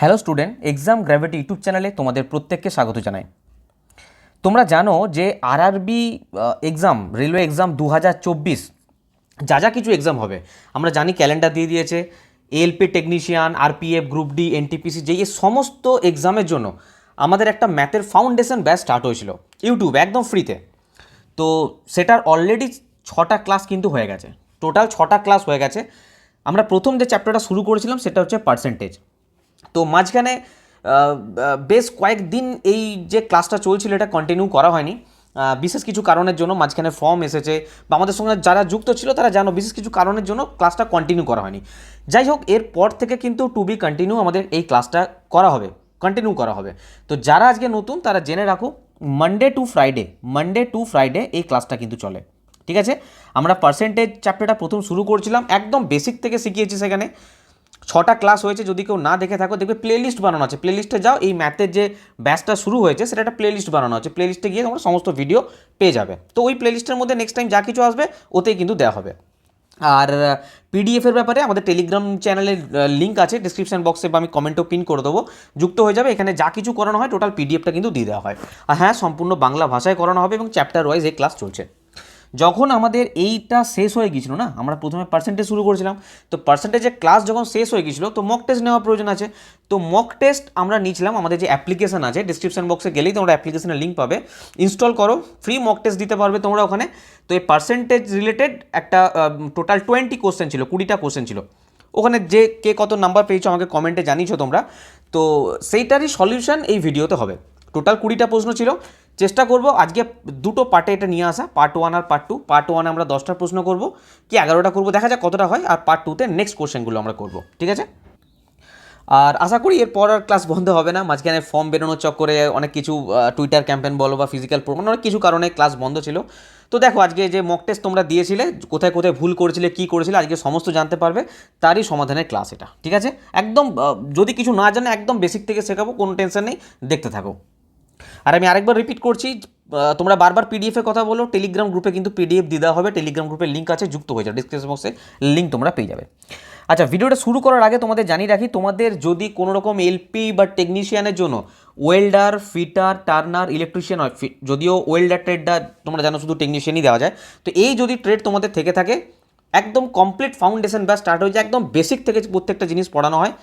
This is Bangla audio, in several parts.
Hello student, exam gravity YouTube চ্যানেলে তোমাদের প্রত্যেককে স্বাগত জানাই। তোমরা জানো যে আরআরবি এক্সাম, রেলওয়ে এক্সাম 2024 যা যা কিছু এক্সাম হবে আমরা জানি, ক্যালেন্ডার দিয়ে দিয়েছে। ALP technician, RPF, group D, NTPC, যে এই সমস্ত এক্সামের জন্য আমাদের একটা ম্যাথের ফাউন্ডেশন ব্যাচ স্টার্ট হয়েছিল ইউটিউব একদম ফ্রিতে। তো সেটার অলরেডি 6টা ক্লাস কিন্তু হয়ে গেছে, টোটাল 6টা ক্লাস হয়ে গেছে। আমরা প্রথম যে চ্যাপ্টারটা শুরু করেছিলাম সেটা হচ্ছে পার্সেন্টেজ। তো মাঝখানে বেশ কয়েকদিন এই যে ক্লাসটা চলছিল এটা কন্টিনিউ করা হয়নি, বিশেষ কিছু কারণের জন্য। মাঝখানে ফর্ম এসেছে বা আমাদের সঙ্গে যারা যুক্ত ছিল তারা জানো, বিশেষ কিছু কারণের জন্য ক্লাসটা কন্টিনিউ করা হয়নি। যাই হোক, এরপর থেকে কিন্তু টু বি কন্টিনিউ আমাদের এই ক্লাসটা করা হবে, কন্টিনিউ করা হবে। তো যারা আজকে নতুন তারা জেনে রাখো, মানডে টু ফ্রাইডে এই ক্লাসটা কিন্তু চলে। ঠিক আছে, আমরা পার্সেন্টেজ চ্যাপ্টারটা প্রথম শুরু করছিলাম, একদম বেসিক থেকে শিখিয়েছি। সেখানে 6টা ক্লাস হয়েছে, যদি কেউ না দেখে থাকো দেখবে প্লেলিস্ট বানানো আছে। প্লেলিস্টে যাও, এই ম্যাথের যে ব্যাচটা শুরু হয়েছে সেটা একটা প্লেলিস্ট বানানো আছে। প্লেলিস্টে গিয়ে তোমরা সমস্ত ভিডিও পেয়ে যাবে। তো ওই প্লেলিস্টের মধ্যে নেক্সট টাইম যা কিছু আসবে ওতেই কিন্তু দেওয়া হবে। আর পিডিএফের ব্যাপারে আমাদের টেলিগ্রাম চ্যানেলের লিঙ্ক আছে ডিসক্রিপশন বক্সে, বা আমি কমেন্টও পিন করে দেবো, যুক্ত হয়ে যাবে। এখানে যা কিছু করানো হয় টোটাল পিডিএফটা কিন্তু দিয়ে দেওয়া হয়। আর হ্যাঁ, সম্পূর্ণ বাংলা ভাষায় করানো হবে এবং চ্যাপ্টার ওয়াইজ এই ক্লাস চলছে। যখন আমাদের এইটা শেষ হয়ে গিয়েছিল না, আমরা প্রথমে পার্সেন্টেজ শুরু করেছিলাম, তো পার্সেন্টেজের ক্লাস যখন শেষ হয়ে গিয়েছিল তো মক টেস্ট নেওয়ার প্রয়োজন আছে। তো মক টেস্ট আমরা নিয়েছিলাম, আমাদের যে অ্যাপ্লিকেশন আছে ডিসক্রিপশন বক্সে গেলেই তোমরা অ্যাপ্লিকেশনের লিঙ্ক পাবে, ইনস্টল করো, ফ্রি মক টেস্ট দিতে পারবে তোমরা ওখানে। তো এই পার্সেন্টেজ রিলেটেড একটা টোটাল 20 কোশ্চেন ছিল, 20টা কোশ্চেন ছিল ওখানে। যে কে কত নাম্বার পেয়েছো আমাকে কমেন্টে জানিয়েছো তোমরা, তো সেইটারই সলিউশন এই ভিডিওতে হবে। টোটাল 20টা প্রশ্ন ছিল। চেষ্টা করব আজকে দুটো পার্টে এটা নিয়ে আসা, পার্ট 1 আর পার্ট 2। পার্ট 1-এ আমরা 10টা প্রশ্ন করব, কি 11টা করব, দেখা যাক কতটা হয়। আর পার্ট 2-তে নেক্সট কোশ্চেনগুলো আমরা করব, ঠিক আছে? আর আশা করি এরপর আর ক্লাস বন্ধ হবে না। মাঝখানে ফর্ম বেরোনোর চক্করে অনেক কিছু, টুইটার ক্যাম্পেন বলো বা ফিজিক্যাল প্রোগ্রাম, অনেক কিছু কারণে ক্লাস বন্ধ ছিল। তো দেখো, আজকে যে মক টেস্ট তোমরা দিয়েছিলে, কোথায় কোথায় ভুল করেছিলে, কী করেছিলে, আজকে সমস্ত জানতে পারবে। তারই সমাধানের ক্লাস এটা, ঠিক আছে? একদম যদি কিছু না জানে একদম বেসিক থেকে শেখাবো, কোনো টেনশন নেই, দেখতে থাকো। আর আমি আরেকবার রিপিট করছি, তোমরা বারবার পিডিএফের কথা বলো, টেলিগ্রাম গ্রুপে কিন্তু পিডিএফ দিয়ে দেওয়া হবে। টেলিগ্রাম গ্রুপের লিঙ্ক আছে, যুক্ত হয়ে যাবে, ডিসক্রিপশন বক্সে লিঙ্ক তোমরা পেয়ে যাবে। আচ্ছা, ভিডিওটা শুরু করার আগে তোমাদের জানিয়ে রাখি, তোমাদের যদি কোনো রকম এলপি বা টেকনিশিয়ানের জন্য ওয়েল্ডার, ফিটার, টার্নার, ইলেকট্রিশিয়ান হয়, যদিও ওয়েল্ডার ট্রেডটা তোমরা জানো শুধু টেকনিশিয়ানই দেওয়া যায়, তো এই যদি ট্রেড তোমাদের থেকে থাকে, একদম কমপ্লিট ফাউন্ডেশন ব্যাচ স্টার্ট হয়ে যায়, একদম বেসিক থেকে প্রত্যেকটা জিনিস পড়ানো হয়।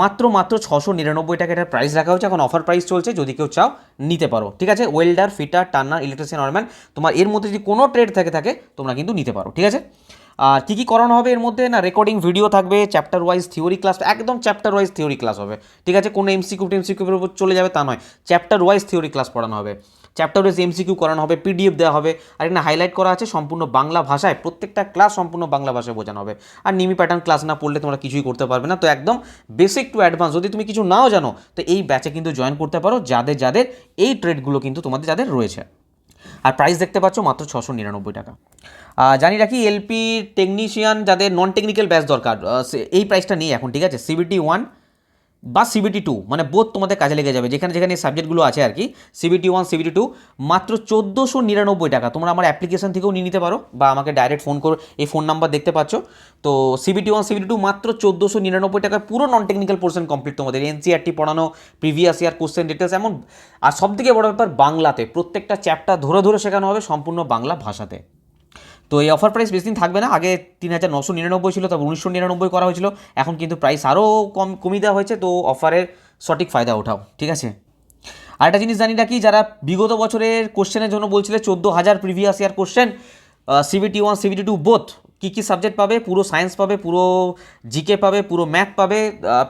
মাত্র 699 টাকা এটার প্রাইস রাখা হচ্ছে, এখন অফার প্রাইস চলছে, যদি কেউ চাও নিতে পারো, ঠিক আছে? Welder, fitter, turner, electrician, wireman, তোমার এর মধ্যে যদি কোনো ট্রেড থাকে তোমরা কিন্তু নিতে পারো, ঠিক আছে? আর কী কী করানো হবে এর মধ্যে না, রেকর্ডিং ভিডিও থাকবে, চ্যাপ্টার ওয়াইজ থিওরি ক্লাস, একদম চ্যাপ্টার ওয়াইজ থিওরি ক্লাস হবে, ঠিক আছে? কোনো এমসিকিউর উপর চলে যাবে তা নয়, চ্যাপ্টার ওয়াইজ থিওরি ক্লাস পড়ানো হবে, চ্যাপ্টার ওয়াইজ এমসিকিউ করানো হবে, পিডিএফ দেওয়া হবে। আর এখানে হাইলাইট করা আছে সম্পূর্ণ বাংলা ভাষায়, প্রত্যেকটা ক্লাস সম্পূর্ণ বাংলা ভাষায় বোঝানো হবে। আর নিমি প্যাটার্ন ক্লাস না পড়লে তোমরা কিছুই করতে পারবে না। তো একদম বেসিক টু অ্যাডভান্স, যদি তুমি কিছু নাও জানো তো এই ব্যাচে কিন্তু জয়েন করতে পারো, যাদের যাদের এই ট্রেডগুলো কিন্তু তোমাদের যাদের রয়েছে। আর প্রাইস দেখতে পাচ্ছ মাত্র 699 টাকা। জানি রাখি, এলপি টেকনিশিয়ান যাদের নন টেকনিক্যাল ব্যাচ দরকার, এই প্রাইসটা নেই এখন, ঠিক আছে? সিবিটি 1 বা সিবিটি 2 মানে বোধ তোমাদের কাজে লেগে যাবে, যেখানে যেখানে সাবজেক্টগুলো আছে আর কি। সিবিটি 1, সিবিটি 2 মাত্র 1499 টাকা। তোমরা আমার অ্যাপ্লিকেশন থেকেও নিয়ে নিতে পারো, বা আমাকে ডাইরেক্ট ফোন করো, এই ফোন নাম্বার দেখতে পাচ্ছ। তো সিবিটি 1, সিবিটি 2 মাত্র 1499 টাকায় পুরো নন টেকনিক্যাল পোর্শন কমপ্লিট, তোমাদের এনসিআরটি পড়ানো, প্রিভিয়াস ইয়ার কোশ্চেন ডিটেলস, এমন। আর সবথেকে বড় ব্যাপার, বাংলাতে প্রত্যেকটা চ্যাপ্টার ধরে ধরে শেখানো হবে সম্পূর্ণ বাংলা ভাষাতে। তো এই অফার প্রাইস বেশি দিন থাকবে না। আগে 3999 ছিল, তবে 1999 করা হয়েছিল, এখন কিন্তু প্রাইস আরও কমিয়ে দেওয়া হয়েছে। তো অফারের সঠিক ফায়দা ওঠাও, ঠিক আছে? আরেকটা জিনিস জানি রাখি, যারা বিগত বছরের কোশ্চেনের জন্য বলছিলে 14,000 previous year question, CBT 1, CBT 2 both, কী কী সাবজেক্ট পাবে, পুরো সায়েন্স পাবে, পুরো জিকে পাবে, পুরো ম্যাথ পাবে,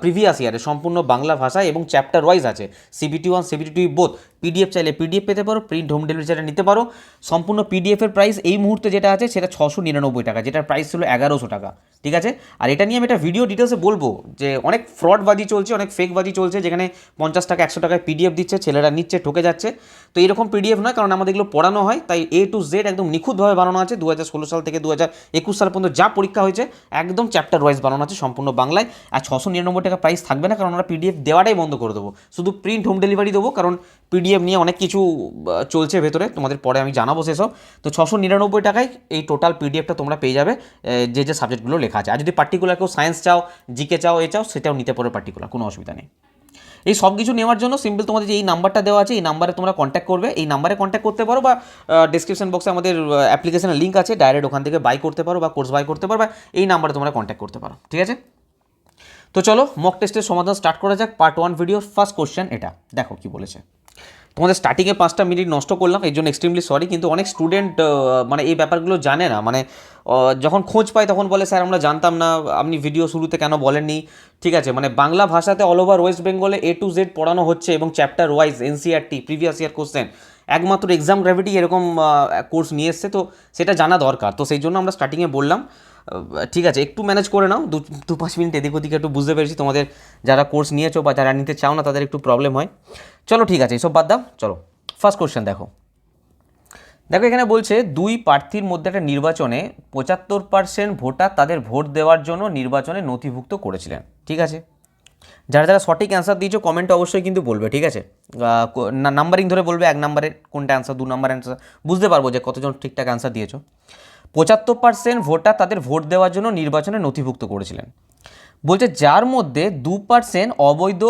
প্রিভিয়াস ইয়ারে সম্পূর্ণ বাংলা ভাষায় এবং চ্যাপ্টার ওয়াইজ আছে। CBT 1, CBT 2 both. পিডিএফ চাইলে পিডিএফ পেতে পারো, প্রিন্ট হোম ডেলিভারি চাইলে নিতে পারো। সম্পূর্ণ পিডিএফের প্রাইস এই মুহূর্তে যেটা আছে সেটা 699 টাকা, যেটার প্রাইস ছিল 1100 টাকা, ঠিক আছে? আর এটা নিয়ে আমি একটা ভিডিও ডিটেলসে বলবো, যে অনেক ফ্রডবাজি চলছে, অনেক ফেকবাজি চলছে, যেখানে 50 টাকা 100 টাকায় পিডিএফ দিচ্ছে, ছেলেরা নিচ্ছে, ঠকে যাচ্ছে। তো এরকম পিডিএফ নয়, কারণ আমাদের এগুলো পড়ানো হয়, তাই A to Z একদম নিখুঁতভাবে বানানো আছে। 2016 সাল থেকে 2021 সাল পর্যন্ত যা পরীক্ষা হয়েছে একদম চ্যাপ্টার ওয়াইজ বানানো আছে সম্পূর্ণ বাংলায়। আর 699 টাকা প্রাইস থাকবে না, কারণ আমরা পিডিএফ দেওয়াটাই বন্ধ করে দেবো, শুধু প্রিন্ট হোম ডেলিভারি দেবো, কারণ পিডিএফ নিয়ে অনেক কিছু চলছে ভেতরে, তোমাদের পরে আমি জানাবো সেসব। তো 699 টাকায় এই টোটাল পিডিএফটা তোমরা পেয়ে যাবে, যে যে সাবজেক্টগুলো লেখা আছে। আর যদি পার্টিকুলার কেউ সায়েন্স চাও, জিকে চাও, চাও, সেটাও নিতে পারো পার্টিকুলার, কোনো অসুবিধা নেই। এই সব কিছু নেওয়ার জন্য সিম্পল তোমাদের যে এই নাম্বারটা দেওয়া আছে এই নাম্বারে তোমরা কন্ট্যাক্ট করবে, এই নাম্বারে কন্ট্যাক্ট করতে পারো বা ডিসক্রিপশন বক্সে আমাদের অ্যাপ্লিকেশনের লিঙ্ক আছে, ডাইরেক্ট ওখান থেকে বাই করতে পারো বা কোর্স বাই করতে পারো, বা এই নাম্বারে তোমরা কন্ট্যাক্ট করতে পারো। ঠিক আছে, তো চলো মক টেস্টের সমাধান স্টার্ট করা যাক। পার্ট 1 ভিডিওর ফার্স্ট কোশ্চেন এটা, দেখো কি বলেছে। তোমাদের স্টার্টিংয়ে 5টা মিনিট নষ্ট করলাম, এই জন্য এক্সট্রিমলি সরি, কিন্তু অনেক স্টুডেন্ট মানে এই ব্যাপারগুলো জানে না, মানে যখন খোঁজ পায় তখন বলে স্যার আমরা জানতাম না, আপনি ভিডিও শুরুতে কেন বলেননি। ঠিক আছে, মানে বাংলা ভাষাতে অল ওভার ওয়েস্ট বেঙ্গলে A to Z পড়ানো হচ্ছে এবং chapter wise NCERT previous year question, একমাত্র এক্সাম গ্র্যাভিটি এরকম কোর্স নিয়ে এসছে, তো সেটা জানা দরকার। তো সেই জন্য আমরা স্টার্টিংয়ে বললাম। ঠিক আছে, একটু ম্যানেজ করে নাও, 2-5 মিনিট এদিক ওদিকে একটু বুঝতে পেরেছি তোমাদের যারা কোর্স নিয়েছো বা যারা নিতে চাও না তাদের একটু প্রবলেম হয়। চলো ঠিক আছে, এইসব বাদ দাও, চলো ফার্স্ট কোশ্চেন দেখো। দেখো এখানে বলছে 2 প্রার্থীর মধ্যে একটা নির্বাচনে 75% ভোটার তাদের ভোট দেওয়ার জন্য নির্বাচনে নথিভুক্ত করেছিলেন। ঠিক আছে, যারা যারা সঠিক অ্যান্সার দিয়েছো কমেন্টে অবশ্যই কিন্তু বলবে। ঠিক আছে, নাম্বারিং ধরে বলবে 1 নম্বরের কোনটা অ্যান্সার, 2 নম্বর অ্যান্সার, বুঝতে পারবো যে কতজন ঠিকঠাক অ্যান্সার দিয়েছো। 75% ভোটার তাদের ভোট দেওয়ার জন্য নির্বাচনে নথিভুক্ত করেছিলেন। বলছে যার মধ্যে 2% অবৈধ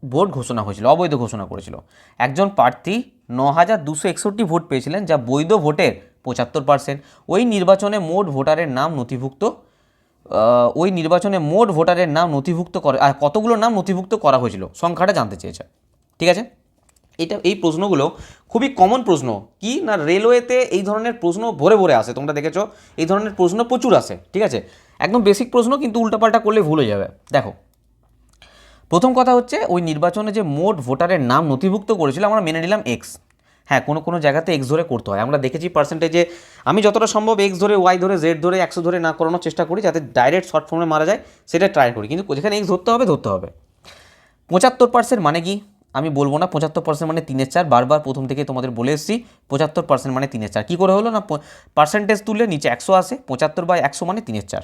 ভোট ঘোষণা হয়েছিল, অবৈধ ঘোষণা করেছিল। একজন প্রার্থী 9261 ভোট পেয়েছিলেন, যা বৈধ ভোটের 75%। ওই নির্বাচনে মোট ভোটারের নাম নথিভুক্ত করে, আর কতগুলো নাম নথিভুক্ত করা হয়েছিল সংখ্যাটা জানতে চেয়েছে। ঠিক আছে, এই প্রশ্নগুলো খুবই কমন প্রশ্ন, কি না রেলওয়েতে এই ধরনের প্রশ্ন ভরে ভরে আসে, তোমরা দেখেছো এই ধরনের প্রশ্ন প্রচুর আসে। ঠিক আছে, একদম বেসিক প্রশ্ন, কিন্তু উল্টাপাল্টা করলে ভুল হয়ে যাবে। দেখো প্রথম কথা হচ্ছে ওই নির্বাচনে যে মোট ভোটারের নাম নথিভুক্ত করেছিল আমরা মেনে নিলাম এক্স। হ্যাঁ, কোনো কোনো জায়গাতে এক্স ধরে করতে হয়, আমরা দেখেছি পার্সেন্টেজে। আমি যতটা সম্ভব এক্স ধরে, ওয়াই ধরে, জেড ধরে, 100 ধরে না করানোর চেষ্টা করি, যাতে ডাইরেক্ট শর্ট ফর্মে মারা যায় সেটা ট্রাই করি, কিন্তু যেখানে এক্স ধরতে হবে 75% মানে কি আমি বলবো না। 75% মানে 3/4, বারবার প্রথম থেকে তোমাদের বলে এসেছি 75% মানে 3/4। কী করে হলো না, পার্সেন্টেজ তুললে নিচে 100 আসে, 75/100 মানে 3/4।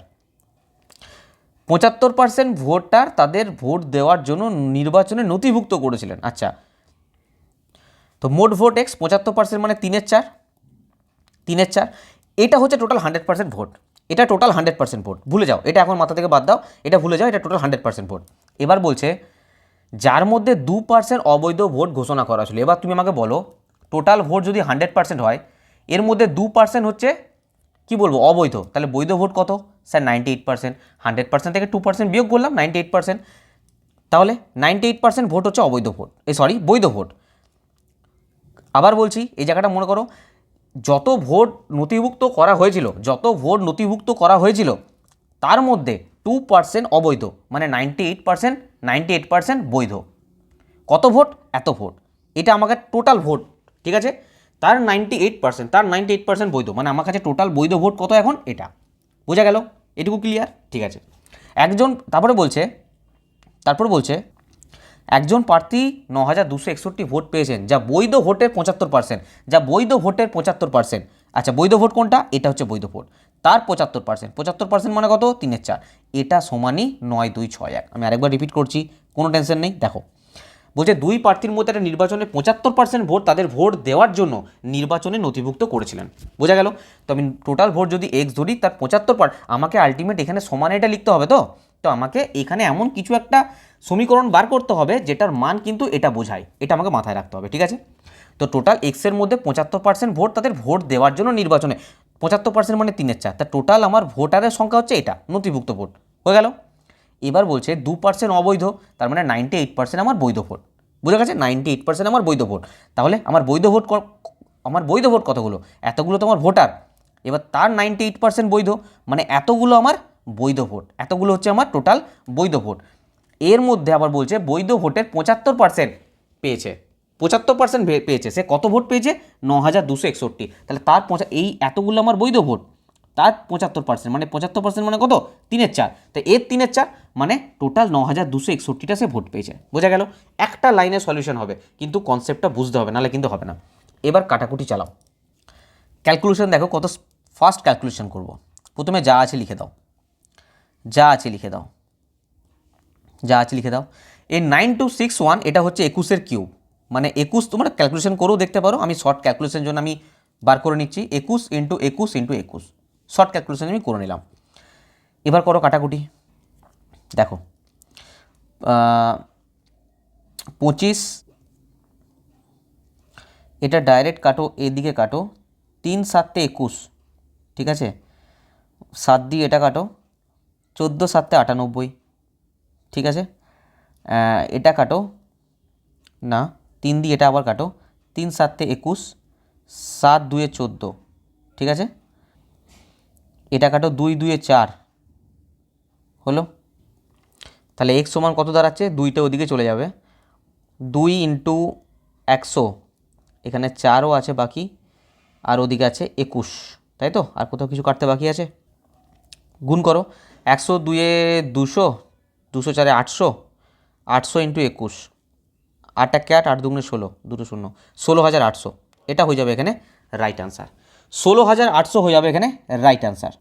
75% ভোটার তাদের ভোট দেওয়ার জন্য নির্বাচনে নথিভুক্ত করেছিলেন। আচ্ছা, তো মোট ভোট এক্স, 75% মানে 3/4। এটা হচ্ছে টোটাল 100% ভোট, এটা টোটাল 100% ভোট, ভুলে যাও এটা, এখন মাথা থেকে বাদ দাও, এটা ভুলে যাও, এটা টোটাল 100% ভোট। এবার বলছে যার মধ্যে 2% অবৈধ ভোট ঘোষণা করা ছিল। এবার তুমি আমাকে বলো টোটাল ভোট যদি 100% হয়, এর মধ্যে 2% হচ্ছে কি বলবো অবৈধ, তাহলে বৈধ ভোট কত স্যার 98%। 100% থেকে 2% বিয়োগ করলাম 98%, তাহলে 98% ভোট হচ্ছে অবৈধ ভোট, বৈধ ভোট। আবার বলছি এই জায়গাটা মনে করো, যত ভোট নথিভুক্ত করা হয়েছিল তার মধ্যে 2% অবৈধ, মানে 98% বৈধ। কত ভোট, এত ভোট, এটা আমার কাছে টোটাল ভোট। ঠিক আছে, তার 98% বৈধ, মানে আমার কাছে টোটাল বৈধ ভোট কত এখন, এটা বোঝা গেল, এটুকু ক্লিয়ার। ঠিক আছে, তারপর বলছে একজন প্রার্থী 9261 ভোট পেয়েছেন, যা বৈধ ভোটের 75%। আচ্ছা, বৈধ ভোট কোনটা, এটা হচ্ছে বৈধ ভোট, তার 75% মানে কত 3/4, এটা সমানই 9261। আমি আরেকবার রিপিট করছি, কোনো টেনশন নেই। দেখো বলছে 2 প্রার্থীর মধ্যে একটা নির্বাচনে 75% ভোট তাদের ভোট দেওয়ার জন্য নির্বাচনে নথিভুক্ত করেছিলেন। বোঝা গেল, তো আমি টোটাল ভোট যদি এক্স ধরি, তার 75%, আমাকে আলটিমেট এখানে সমান এটা লিখতে হবে। তো আমাকে এখানে এমন কিছু একটা সমীকরণ বার করতে হবে যেটার মান কিন্তু এটা বোঝায়, এটা আমাকে মাথায় রাখতে হবে। ঠিক আছে, তো টোটাল এক্সের মধ্যে 75% ভোট তাদের ভোট দেওয়ার জন্য নির্বাচনে, 75% মানে 3/4, তা টোটাল আমার ভোটারের সংখ্যা হচ্ছে এটা, নথিভুক্ত ভোট হয়ে গেল। এবার বলছে 2% অবৈধ, তার মানে 98% আমার বৈধ ভোট। বুঝা গেছে, 98% আমার বৈধ ভোট। তাহলে আমার বৈধ ভোট কতগুলো, এতগুলো তো আমার ভোটার। এবার তার 98% বৈধ, মানে এতগুলো আমার বৈধ ভোট, এতগুলো হচ্ছে আমার টোটাল বৈধ ভোট। এর মধ্যে আবার বলছে বৈধ ভোটের 75% পেয়েছে, 75% পেয়েছে, সে কত ভোট পেয়েছে 9261, তাহলে তার এই এতগুলো আমার বৈধ ভোট, তার 75% মানে 75% মানে কত 3/4, তাই এর 3/4 মানে টোটাল 9261টা সে ভোট পেয়েছে। বোঝা গেল, একটা লাইনে সলিউশন হবে, কিন্তু কনসেপ্টটা বুঝতে হবে, নাহলে কিন্তু হবে না। এবার কাটাকুটি চালাও, ক্যালকুলেশন দেখো কত ফাস্ট ক্যালকুলেশন করব। প্রথমে যা আছে লিখে দাও, এই 9261 এটা হচ্ছে 21-এর কিউব, মানে 21, তোমরা ক্যালকুলেশন করেও দেখতে পারো, আমি শর্ট ক্যালকুলেশন জন্য আমি বার করে নিচ্ছি 21 × 21 × 21, শর্ট ক্যালকুলেশন আমি করে নিলাম। এবার করো কাটাকুটি, দেখো 25, এটা ডাইরেক্ট কাটো, এদিকে কাটো, 3 7 21, ঠিক আছে, 7 দিয়ে এটা কাটো, 14 7 98, ঠিক আছে, এটা কাটো না, 3 দিয়ে এটা আবার কাটো, 3 7 21, 7 2 14, ঠিক আছে, এটা কাটো, 2 2 4 হলো। তাহলে x সমান কত দাঁড়াচ্ছে, 2টা ওদিকে চলে যাবে, 2 ইন্টু 100, এখানে 4ও আছে বাকি, আর ওদিকে আছে 21, তাই তো, আর কোথাও কিছু কাটতে বাকি আছে? গুণ করো, 100 2 200, 200 4 800, 800 ইন্টু 21, 8 1 8, 8 2 16, 2 0, 16,800, এটা হয়ে যাবে এখানে রাইট অ্যান্সার। 16,800 হয়ে যাবে এখানে রাইট অ্যান্সার।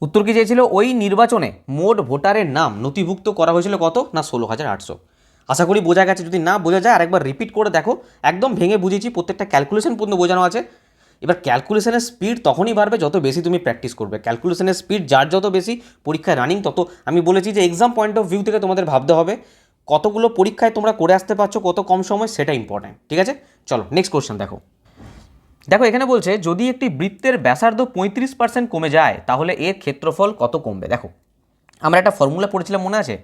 উত্তর কি চেয়েছিল, ওই নির্বাচনে মোট ভোটারের নাম নথিভুক্ত করা হয়েছিল কত না 16,800। আশা করি বোঝা গেছে, যদি না বোঝা যায় আরেকবার রিপিট করে দেখো, একদম ভেঙে বুঝেছি, প্রত্যেকটা ক্যালকুলেশন পর্যন্ত বোঝানো আছে। এবার ক্যালকুলেশনের স্পিড তখনই বাড়বে যত বেশি তুমি প্র্যাকটিস করবে। ক্যালকুলেশনের স্পিড যার যত বেশি, পরীক্ষায় রানিং তত। আমি বলেছি যে এক্সাম পয়েন্ট অফ ভিউ থেকে তোমাদের ভাবতে হবে কতগুলো পরীক্ষায় তোমরা করে আসতে পারছো কত কম সময়, সেটা ইম্পর্ট্যান্ট, ঠিক আছে। চলো নেক্সট কোশ্চেন দেখো। দেখো এখানে বলছে যদি একটি বৃত্তের ব্যাসার্ধ 35% কমে যায় তাহলে এর ক্ষেত্রফল কত কমবে। দেখো আমরা একটা ফর্মুলা পড়েছিলাম মনে আছে,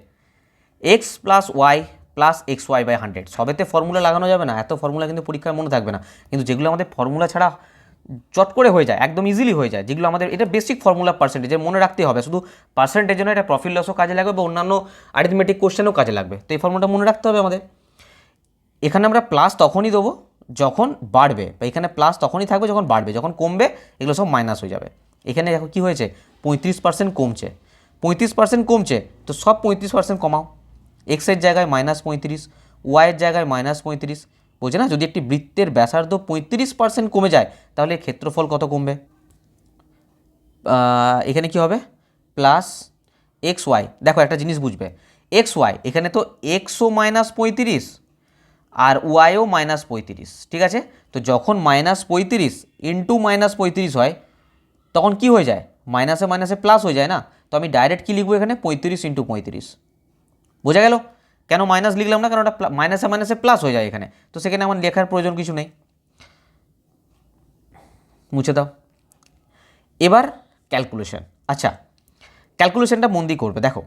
X plus Y plus X Y by 100, সবেতে ফর্মুলা লাগানো যাবে না, এত ফর্মুলা কিন্তু পরীক্ষায় মনে থাকবে না। কিন্তু যেগুলো আমাদের ফর্মুলা ছাড়া চট করে হয়ে যায়, একদম ইজিলি হয়ে যায়, যেগুলো আমাদের এটা বেসিক ফর্মুলা পার্সেন্টেজের মনে রাখতে হবে, শুধু পার্সেন্টেজের জন্য এটা প্রফিট লসও কাজে লাগবে বা অন্যান্য অ্যারিথমেটিক কোশ্চেনও কাজে লাগবে। তো এই ফর্মুলাটা মনে রাখতে হবে আমাদের। এখানে আমরা প্লাস তখনই দেবো যখন বাড়বে, বা এখানে প্লাস তখনই থাকবে যখন বাড়বে, যখন কমবে এগুলো সব মাইনাস হয়ে যাবে। এখানে দেখো কী হয়েছে, 35% কমছে, 35% কমছে, তো সব 35% কমাও, এক্সের জায়গায় -35, ওয়াইয়ের জায়গায় -35, বোঝে না, যদি একটি বৃত্তের ব্যাসার্ধ 35% কমে যায় তাহলে ক্ষেত্রফল কত কমবে। এখানে কি হবে, প্লাস এক্স ওয়াই, দেখো একটা জিনিস বুঝবে, এক্স ওয়াই এখানে তো এক্সও -35 আর ওয়াইও -35, ঠিক আছে। তো যখন -35 ইন্টু -35 হয় তখন কি হয়ে যায়, মাইনাসে মাইনাসে প্লাস হয়ে যায় না। তো আমি ডাইরেক্ট কী লিখবো এখানে, 35 ইন্টু 35, বোঝা গেল কেন মাইনাস লিখলাম না, কারণ ওটা মাইনাসে মাইনাসে প্লাস হয়ে যায় এখানে, তো সেখানে আমার লেখার প্রয়োজন কিছু নেই, মুছে দাও। এবার ক্যালকুলেশন, আচ্ছা ক্যালকুলেশনটা মন দিয়ে করবে। দেখো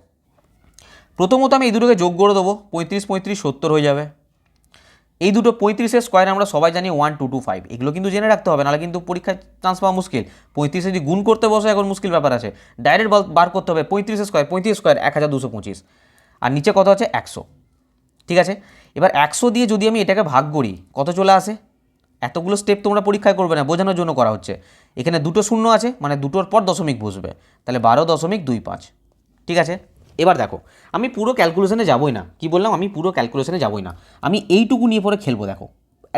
প্রথমত আমি এই দুটোকে যোগ করে দেবো, 35 35 70 হয়ে যাবে। এই দুটো 35-এর স্কোয়ার আমরা সবাই জানি 1225, এগুলো কিন্তু জেনে রাখতে হবে, নাহলে কিন্তু পরীক্ষায় চান্স পাওয়া মুশকিল। 35 যদি গুণ করতে বসে এখন মুশকিল ব্যাপার আছে, ডাইরেক্ট বার করতে হবে 35 স্কোয়ার, 35 স্কোয়ার 1225, আর নিচে কত আছে 100, ঠিক আছে। এবার 100 দিয়ে যদি আমি এটাকে ভাগ করি কত চলে আসে, এতগুলো স্টেপ তোমরা পরীক্ষায় করবে না, বোঝানোর জন্য করা হচ্ছে। এখানে দুটো শূন্য আছে মানে দুটোর পর দশমিক বসবে, তাহলে 12.25, ঠিক আছে। এবার দেখো আমি পুরো ক্যালকুলেশনে যাবই না, কি বললাম, আমি পুরো ক্যালকুলেশনে যাবই না, আমি এইটুকু নিয়ে পরে খেলবো। দেখো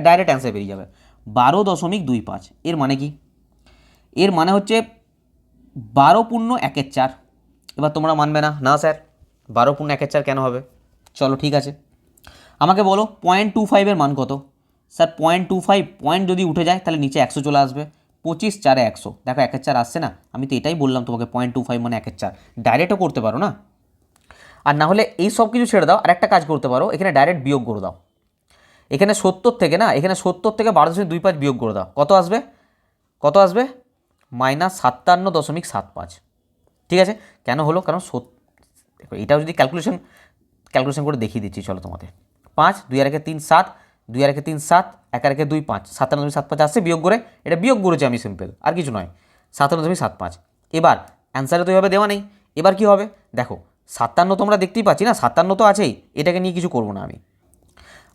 ডাইরেক্ট অ্যান্সার বেরিয়ে যাবে 12.25। এর মানে কি, এর মানে হচ্ছে 12 পূর্ণ 1/4। এবার তোমরা মানবে না, না স্যার 12 পূর্ণ 1/4 কেন হবে, চলো ঠিক আছে আমাকে বলো 0.25 এর মান কত। স্যার 0.25, পয়েন্ট যদি উঠে যায় তাহলে নিচে 100 চলে আসবে, 25 4 100, দেখো 1/4 আসছে না, আমি তো এটাই বললাম তোমাকে 0.25 মানে 1/4, ডাইরেক্টও করতে পারো না। আর না হলে এই সব কিছু ছেড়ে দাও, আর একটা কাজ করতে পারো, এখানে ডাইরেক্ট বিয়োগ করে দাও, এখানে 70 থেকে না, এখানে 70 থেকে 12.25 বিয়োগ করে দাও, কত আসবে, কত আসবে, -57.75, ঠিক আছে। কেন হলো, কারণ দেখো এটাও যদি ক্যালকুলেশন করে দেখিয়ে দিচ্ছি, চলো তোমাদের 5 2 আর 1 3 7, 2 আর 1 3 7, 1 আর 1 2 5, 57.75 আসছে বিয়োগ করে, এটা বিয়োগ করেছি আমি সিম্পল, আর কিছু নয়, 57.75। এবার অ্যান্সারে তো এভাবে দেওয়া নেই, এবার কি হবে দেখো, 57 তোমরা দেখতেই পাচ্ছি না, 57 তো আছেই, এটাকে নিয়ে কিছু করবো না আমি।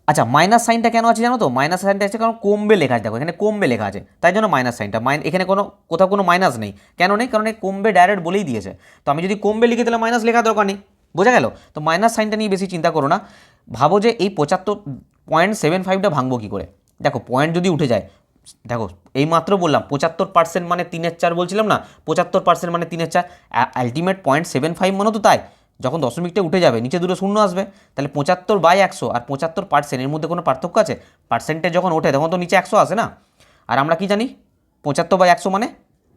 আচ্ছা মাইনাস সাইনটা কেন আছে জানো তো, মাইনাস সাইনটা আছে কারণ কমবে লেখা আছে, দেখো এখানে কমবে লেখা আছে, তাই জন্য মাইনাস সাইনটা, এখানে কোথাও কোনো মাইনাস নেই, কেন নেই, কারণ এই কমবে ডাইরেক্ট বলেই দিয়েছে, তো আমি যদি কমবে লিখে দিলে মাইনাস লেখা দরকার নেই, বোঝা গেল। তো মাইনাস সাইনটা নিয়ে বেশি চিন্তা করো না, ভাবো যে এই 75.75টা ভাঙবো কী করে। দেখো পয়েন্ট যদি উঠে যায়, দেখো এই মাত্র বললাম 75% মানে 3/4 বলছিলাম না, 75% মানে 3/4, আলটিমেট 0.75 মানে তো তাই, যখন দশমিকটা উঠে যাবে নিচে দুটো শূন্য আসবে, তাহলে 75/100 আর 75% এর মধ্যে কোনো পার্থক্য আছে, পার্সেন্টে যখন ওঠে তখন তো নিচে 100 আসে না, আর আমরা কি জানি 75/100 মানে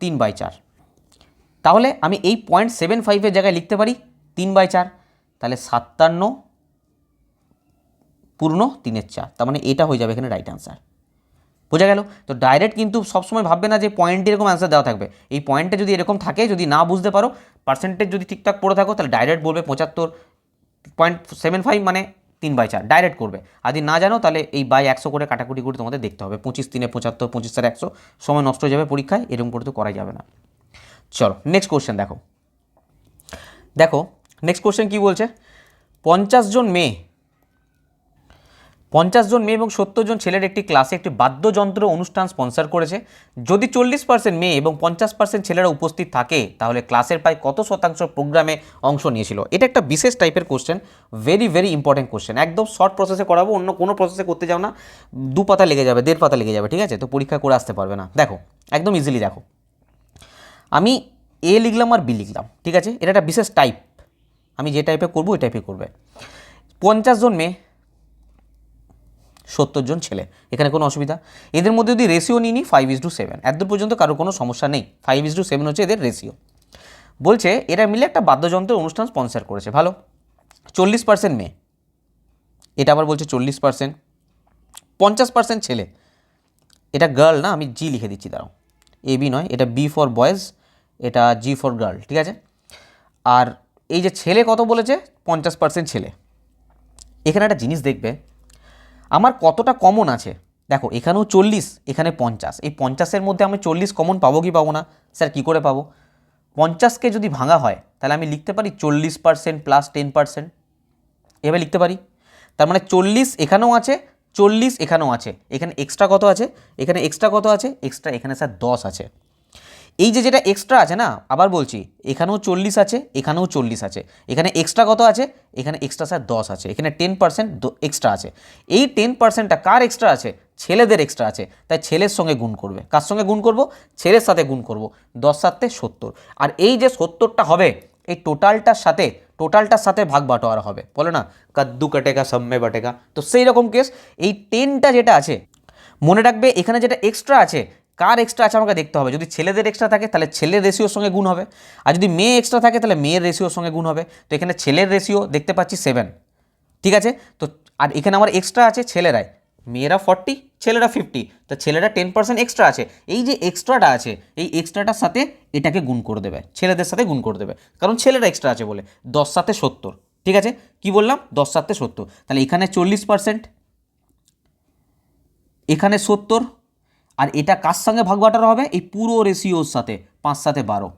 3/4, তাহলে আমি এই 0.75-এর জায়গায় লিখতে পারি 3/4, তাহলে 57 পূর্ণ 3/4, তার মানে এটা হয়ে যাবে এখানে রাইট অ্যান্সার। বোঝা গেল? তো ডাইরেক্ট কিন্তু সবসময় ভাববে না যে পয়েন্টে এরকম অ্যান্সার দেওয়া থাকবে। এই পয়েন্টে যদি এরকম থাকে, যদি না বুঝতে পারো, পার্সেন্টেজ যদি ঠিকঠাক পড়ে থাকো, তাহলে ডাইরেক্ট বলবে 75.75 মানে 3/4 ডাইরেক্ট করবে। আর যদি না জানো তাহলে এই বাই 100 করে কাটাকুটি করে তোমাদের দেখতে হবে। 25 3 75, 25 4 100, সময় নষ্ট হয়ে যাবে পরীক্ষায়, এরকম করে তো করা যাবে না। চলো নেক্সট কোশ্চেন দেখো। নেক্সট কোশ্চেন কী বলছে, 50 জন মেয়ে এবং 70 জন ছেলের একটি ক্লাসে একটি বাদ্যযন্ত্র অনুষ্ঠান স্পন্সর করেছে। যদি 40% মেয়ে এবং 50% ছেলেরা উপস্থিত থাকে, তাহলে ক্লাসের প্রায় কত শতাংশ প্রোগ্রামে অংশ নিয়েছিল? এটা একটা বিশেষ টাইপের question, very very important question. একদম শর্ট প্রসেসে করাবো, অন্য কোনো প্রসেসে করতে যাও না, 2 পাতা লেগে যাবে, 1.5 পাতা লেগে যাবে, ঠিক আছে? তো পরীক্ষা করে আসতে পারবে না। দেখো একদম ইজিলি দেখো, আমি এ লিখলাম আর বি লিখলাম, ঠিক আছে? এটা একটা বিশেষ টাইপ, আমি যে টাইপে করবো ওই টাইপে করবে। 50 জন মেয়ে, 70 জন ছেলে, এখানে কোনো অসুবিধা? এদের মধ্যে যদি রেশিও নিই 5:7, এতদূর পর্যন্ত কারো কোনো সমস্যা নেই। 5:7 হচ্ছে এদের রেশিও। বলছে এরা মিলে একটা বাদ্যযন্ত্রের অনুষ্ঠান স্পন্সর করেছে, ভালো। 40% মেয়ে, এটা আবার বলছে 40%, 50% ছেলে, এটা গার্ল না, আমি জি লিখে দিচ্ছি, দাঁড়াও, এ বি নয়, এটা বি ফর বয়েজ, এটা জি ফর গার্ল, ঠিক আছে? আর এই যে ছেলে কত বলেছে, 50% ছেলে। এখানে একটা জিনিস দেখবে, আমার কতটা কমন আছে। দেখো এখানেও 40, এখানে 50, এই 50-এর মধ্যে আমি 40 কমন পাবো কি পাবো না? স্যার কী করে পাবো? 50কে যদি ভাঙা হয় তাহলে আমি লিখতে পারি 40% প্লাস 10%, এভাবে লিখতে পারি। তার মানে 40 এখানেও আছে, 40 এখানেও আছে, এখানে এক্সট্রা কত আছে, এখানে এক্সট্রা কত আছে, এক্সট্রা এখানে স্যার 10 আছে। এই যে যেটা এক্সট্রা আছে না, আবার বলছি, এখানেও 40 আছে, এখানেও 40 আছে, এখানে এক্সট্রা কত আছে, এখানে এক্সট্রা স্যার 10 আছে, এখানে 10% এক্সট্রা আছে। এই 10%টা কার এক্সট্রা আছে? ছেলেদের এক্সট্রা আছে, তাই ছেলের সঙ্গে গুণ করবে। কার সঙ্গে গুণ করব? ছেলের সাথে গুণ করব। 10 7 70, আর এই যে 70টা হবে, এই টোটালটার সাথে ভাগ বাটোয়ারা হবে, বলে না কাদ্দু কাটেগা সব মে বাটেগা, তো সেই রকম কেস। এই 10টা যেটা আছে, মনে রাখবে এখানে যেটা এক্সট্রা আছে, কার এক্সট্রা আছে আমাকে দেখতে হবে। যদি ছেলেদের এক্সট্রা থাকে তাহলে ছেলের রেশিওর সঙ্গে গুণ হবে, আর যদি মেয়ে এক্সট্রা থাকে তাহলে মেয়ের রেশিওর সঙ্গে গুণ হবে। তো এখানে ছেলের রেশিও দেখতে পাচ্ছি 7, ঠিক আছে? তো আর এখানে আমার এক্সট্রা আছে ছেলেরাই, মেয়েরা 40, ছেলেরা 50, তো ছেলেরা 10% এক্সট্রা আছে। এই যে এক্সট্রাটা আছে, এই এক্সট্রাটার সাথে এটাকে গুণ করে দেবে, ছেলেদের সাথে গুণ করে দেবে, কারণ ছেলেরা এক্সট্রা আছে বলে। 10 7 70, ঠিক আছে? কি বললাম? 10 7 70, তাহলে এখানে 40%, এখানে 70, আর এটা কার সঙ্গে ভাগ বাটারা হবে? এই পুরো রেশিওর সাথে, 5 7 12।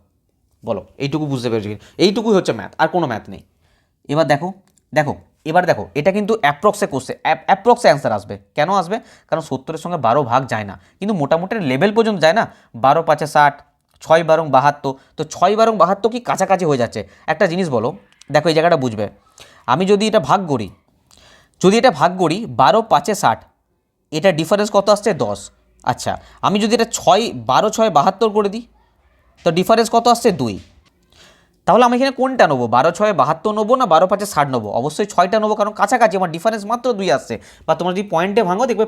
বলো এইটুকু বুঝতে পেরেছি? এইটুকুই হচ্ছে ম্যাথ, আর কোনো ম্যাথ নেই। এবার দেখো এটা কিন্তু অ্যাপ্রক্সে কোশ্চেন, অ্যাপ্রক্সে অ্যান্সার আসবে। কেন আসবে? কারণ 70-এর সঙ্গে 12 ভাগ যায় না, কিন্তু মোটামুটি লেভেল পর্যন্ত যায় না। 12 5 60, 6 12 72, তো 6 12 72 কি কাছাকাছি হয়ে যাচ্ছে। একটা জিনিস বলো, দেখো এই জায়গাটা বুঝবে, আমি যদি এটা ভাগ করি, 12 5 60, এটা ডিফারেন্স কত আসছে? 10। আচ্ছা, আমি যদি এটা 12 6 72 করে দিই, তো ডিফারেন্স কত আসছে? 2। তাহলে আমি এখানে কোনটা নেবো? 12 6 72 নেবো না 12 5 60 নেবো? অবশ্যই 6টা নেবো, কারণ কাছাকাছি, আমার ডিফারেন্স মাত্র 2 আসছে। বা তোমরা যদি পয়েন্টে ভাঙো দেখবে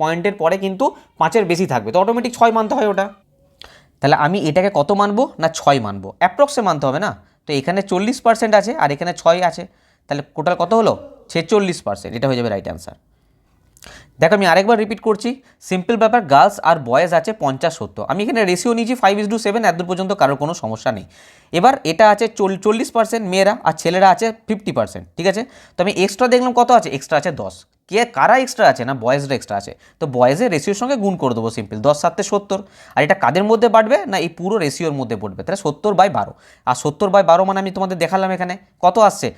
পয়েন্টের পরে কিন্তু 5-এর বেশি থাকবে, তো অটোমেটিক 6 মানতে হয় ওটা। তাহলে আমি এটাকে কত মানবো? না 6 মানবো, অ্যাপ্রক্সে মানতে হবে না। তো এখানে 40% আছে আর এখানে 6 আছে, তাহলে টোটাল কত হলো? 46%, এটা হয়ে যাবে রাইট অ্যান্সার। দেখো আমি আরেকবার রিপিট করছি, সিম্পল ব্যাপার, গার্লস আর বয়েজ আছে 50 70, আমি এখানে রেশিও নিয়েছি 5:7, এতদূর পর্যন্ত কারোর কোনো সমস্যা নেই। এবার এটা আছে 40% মেয়েরা, আর ছেলেরা আছে 50%, ঠিক আছে? তো আমি এক্সট্রা দেখলাম কত আছে, এক্সট্রা আছে 10। কারা এক্সট্রা আছে? না বয়েজরা এক্সট্রা আছে, তো বয়েজের রেশিওর সঙ্গে গুণ করে দেবো, সিম্পল, 10 7 70। আর এটা কাদের মধ্যে বাড়বে? না এই পুরো রেশিওর মধ্যে পড়বে, তাহলে 70/12। আর 70/12 মানে আমি তোমাদের দেখালাম এখানে কত আসছে,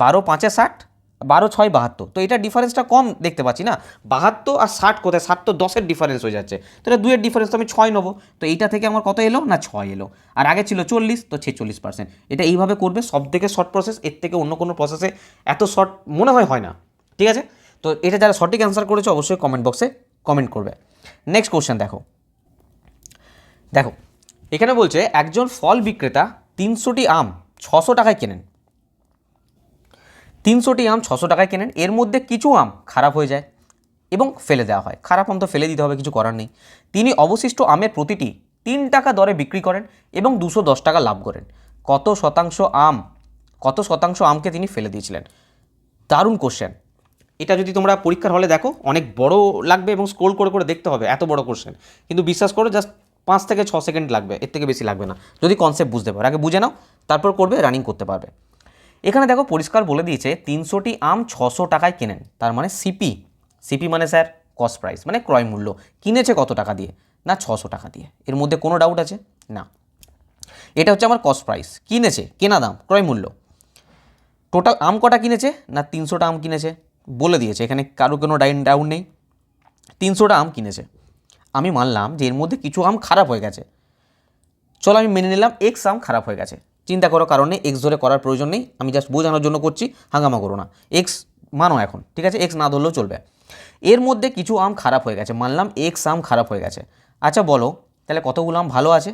12 5 60, 12 6 72, তো এটা ডিফারেন্সটা কম দেখতে পাচ্ছি না, 72 আর 60 কোথায়, 60 তো 10-এর ডিফারেন্স হয়ে যাচ্ছে, তো এটা 2-এর ডিফারেন্স, তো আমি 6 নেবো। তো এইটা থেকে আমার কত এলো? না 6 এলো, আর আগে ছিল 40, তো 46%। এটা এইভাবে করবে, সব থেকে শর্ট প্রসেস, এর থেকে অন্য কোনো প্রসেসে এত শর্ট মনে হয় না, ঠিক আছে? তো এটা যারা সঠিক অ্যান্সার করেছে অবশ্যই কমেন্ট বক্সে কমেন্ট করবে। নেক্সট কোশ্চেন দেখো, এখানে বলছে একজন ফল বিক্রেতা 300টি আম 600 টাকায় কেনেন, 300টি আম 600 টাকায় কেনেন, এর মধ্যে কিছু আম খারাপ হয়ে যায় এবং ফেলে দেওয়া হয়। খারাপ আম তো ফেলে দিতে হবে, কিছু করার নেই। তিনি অবশিষ্ট আমের প্রতিটি 3 টাকা দরে বিক্রি করেন এবং 210 টাকা লাভ করেন। কত শতাংশ আমকে তিনি ফেলে দিয়েছিলেন? দারুণ কোশ্চেন। এটা যদি তোমরা পরীক্ষার হলে দেখো অনেক বড় লাগবে এবং স্ক্রোল করে করে দেখতে হবে, এত বড় কোশ্চেন, কিন্তু বিশ্বাস করো জাস্ট 5 থেকে 6 সেকেন্ড লাগবে, এর থেকে বেশি লাগবে না যদি কনসেপ্ট বুঝতে পারো। আগে বুঝে নাও, তারপর করবে, রানিং করতে পারবে। এখানে দেখো পরিষ্কার বলে দিয়েছে 300টি আম 600 টাকায় কেনেন, তার মানে সিপি। সিপি মানে স্যার কস্ট প্রাইস, মানে ক্রয় মূল্য। কিনেছে কত টাকা দিয়ে? না 600 টাকা দিয়ে। এর মধ্যে কোনো ডাউট আছে? না। এটা হচ্ছে আমার কস্ট প্রাইস, কিনেছে, কেনা দাম, ক্রয় মূল্য। টোটাল আম কটা কিনেছে? না 300টা আম কিনেছে, বলে দিয়েছে, এখানে কারো কোনো ডাউট নেই। 300টা আম কিনেছে। আমি মানলাম যে এর মধ্যে কিছু আম খারাপ হয়ে গেছে, চলো আমি মেনে নিলাম এক্স আম খারাপ হয়ে গেছে। চিন্তা করো কারণে এক্স ধরে করার প্রয়োজন নেই, আমি জাস্ট বোঝানোর জন্য করছি, হাঙ্গামা করো না। এক্স মানো এখন, ঠিক আছে, এক্স না ধরলেও চলবে। এর মধ্যে কিছু আম খারাপ হয়ে গেছে, মানলাম এক্স আম খারাপ হয়ে গেছে। আচ্ছা বলো তাহলে কতগুলো আম ভালো আছে?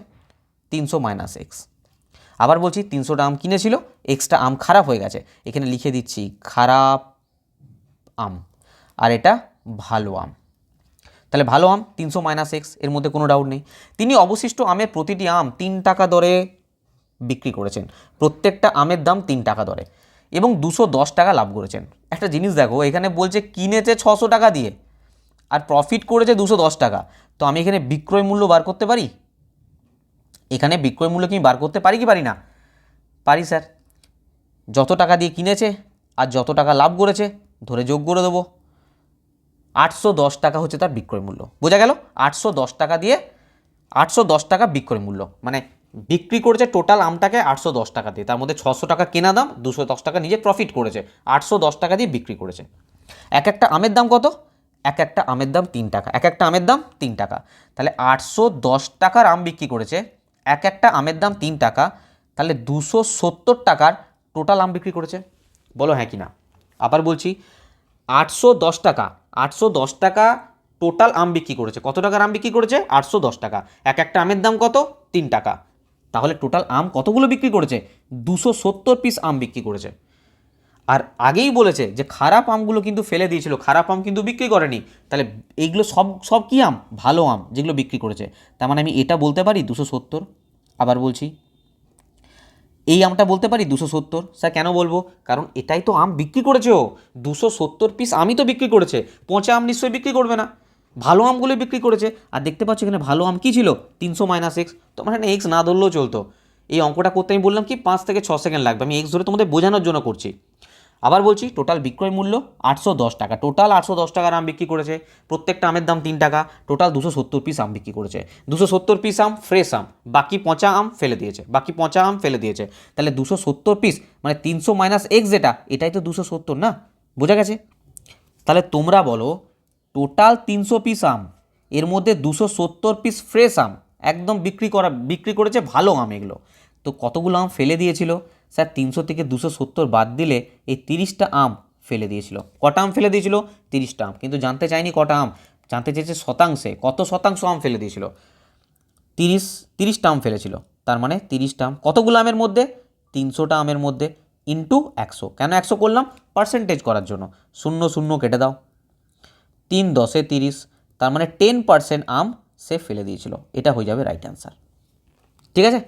300 মাইনাস এক্স। আবার বলছি 300টা আম কিনেছিল, এক্সটা আম খারাপ হয়ে গেছে, এখানে লিখে দিচ্ছি খারাপ আম, আর এটা ভালো আম। তাহলে ভালো আম 300 মাইনাস এক্স, এর মধ্যে কোনো ডাউট নেই। তিনি অবশিষ্ট আমের প্রতিটি আম 3 টাকা দরে বিক্রি করেছেন, প্রত্যেকটা আমের দাম 3 টাকা দরে, এবং 210 টাকা লাভ করেছেন। একটা জিনিস দেখো, এখানে বলছে কিনেছে 600 টাকা দিয়ে আর প্রফিট করেছে 210 টাকা, তো আমি এখানে বিক্রয় মূল্য বার করতে পারি? এখানে বিক্রয় মূল্য কি বার করতে পারি কি পারি না? পারি স্যার। যত টাকা দিয়ে কিনেছে আর যত টাকা লাভ করেছে ধরে যোগ করে দেবো, 810 টাকা হচ্ছে তার বিক্রয় মূল্য। বোঝা গেল? 810 টাকা দিয়ে 810 টাকা বিক্রয় মূল্য, মানে বিক্রি করেছে টোটাল আমটাকে 810 টাকা দিয়ে, তার মধ্যে 600 টাকা কেনা দাম, 210 টাকা নিজে প্রফিট করেছে, 810 টাকা দিয়ে বিক্রি করেছে। এক একটা আমের দাম কত? এক একটা আমের দাম 3 টাকা, এক একটা আমের দাম 3 টাকা, তাহলে 810 টাকার আম বিক্রি করেছে, এক একটা আমের দাম 3 টাকা, তাহলে 270 টাকার টোটাল আম বিক্রি করেছে। বলো হ্যাঁ কি না? আবার বলছি, 810 টাকা, 810 টাকা টোটাল আম বিক্রি করেছে। কত টাকার আম বিক্রি করেছে? 810 টাকা। এক একটা আমের দাম কত? 3 টাকা। তাহলে টোটাল আম কতগুলো বিক্রি করেছে? 270 পিস আম বিক্রি করেছে। আর আগেই বলেছে যে খারাপ আমগুলো কিন্তু ফেলে দিয়েছিল, খারাপ আম কিন্তু বিক্রি করেনি। তাহলে এইগুলো সব সব কী আম? ভালো আম, যেগুলো বিক্রি করেছে। তার মানে আমি এটা বলতে পারি 270। আবার বলছি, এই আমটা বলতে পারি 270। স্যার কেন বলবো? কারণ এটাই তো আম বিক্রি করেছে ও, 270 পিস আমই তো বিক্রি করেছে, পচা আম নিশ্চয়ই বিক্রি করবে না, ভালো আমগুলো বিক্রি করেছে। আর দেখতে পাচ্ছ এখানে ভালো আম কী ছিল? 300 মাইনাস এক্স। তোমার এখানে এক্স না ধরলেও চলতো। এই অঙ্কটা করতে আমি বললাম কি 5 থেকে 6 সেকেন্ড লাগবে, আমি এক্স ধরে তোমাদের বোঝানোর জন্য করছি। আবার বলছি, টোটাল বিক্রয় মূল্য 810 টাকা, টোটাল 810 টাকার আম বিক্রি করেছে, প্রত্যেকটা আমের দাম 3 টাকা, টোটাল 270 পিস আম বিক্রি করেছে। 270 পিস আম ফ্রেশ আম, বাকি পচা আম ফেলে দিয়েছে, বাকি পচা আম ফেলে দিয়েছে। তাহলে 270 পিস মানে 300 মাইনাস এক্স, যেটা এটাই তো 270 না? বোঝা গেছে? তাহলে তোমরা বলো, টোটাল 300 পিস আম, এর মধ্যে 270 পিস ফ্রেশ আম একদম বিক্রি করেছে ভালো আম এগুলো, তো কতগুলো আম ফেলে দিয়েছিল? স্যার 300 থেকে 270 বাদ দিলে এই 30টা আম ফেলে দিয়েছিল। কটা আম ফেলে দিয়েছিল? 30টা আম। কিন্তু জানতে চাইনি কটা আম, জানতে চেয়েছে শতাংশে, কত শতাংশ আম ফেলে দিয়েছিল। 30টা আম ফেলেছিল, তার মানে 30টা আম কতগুলো আমের মধ্যে? 300টা আমের মধ্যে, ইন্টু 100। কেন 100 করলাম? পার্সেন্টেজ করার জন্য। 0 0 কেটে দাও, 3 10 30, তার মানে 10% আম সে ফেলে দিয়েছিল। এটা হয়ে যাবে রাইট অ্যান্সার। ঠিক আছে,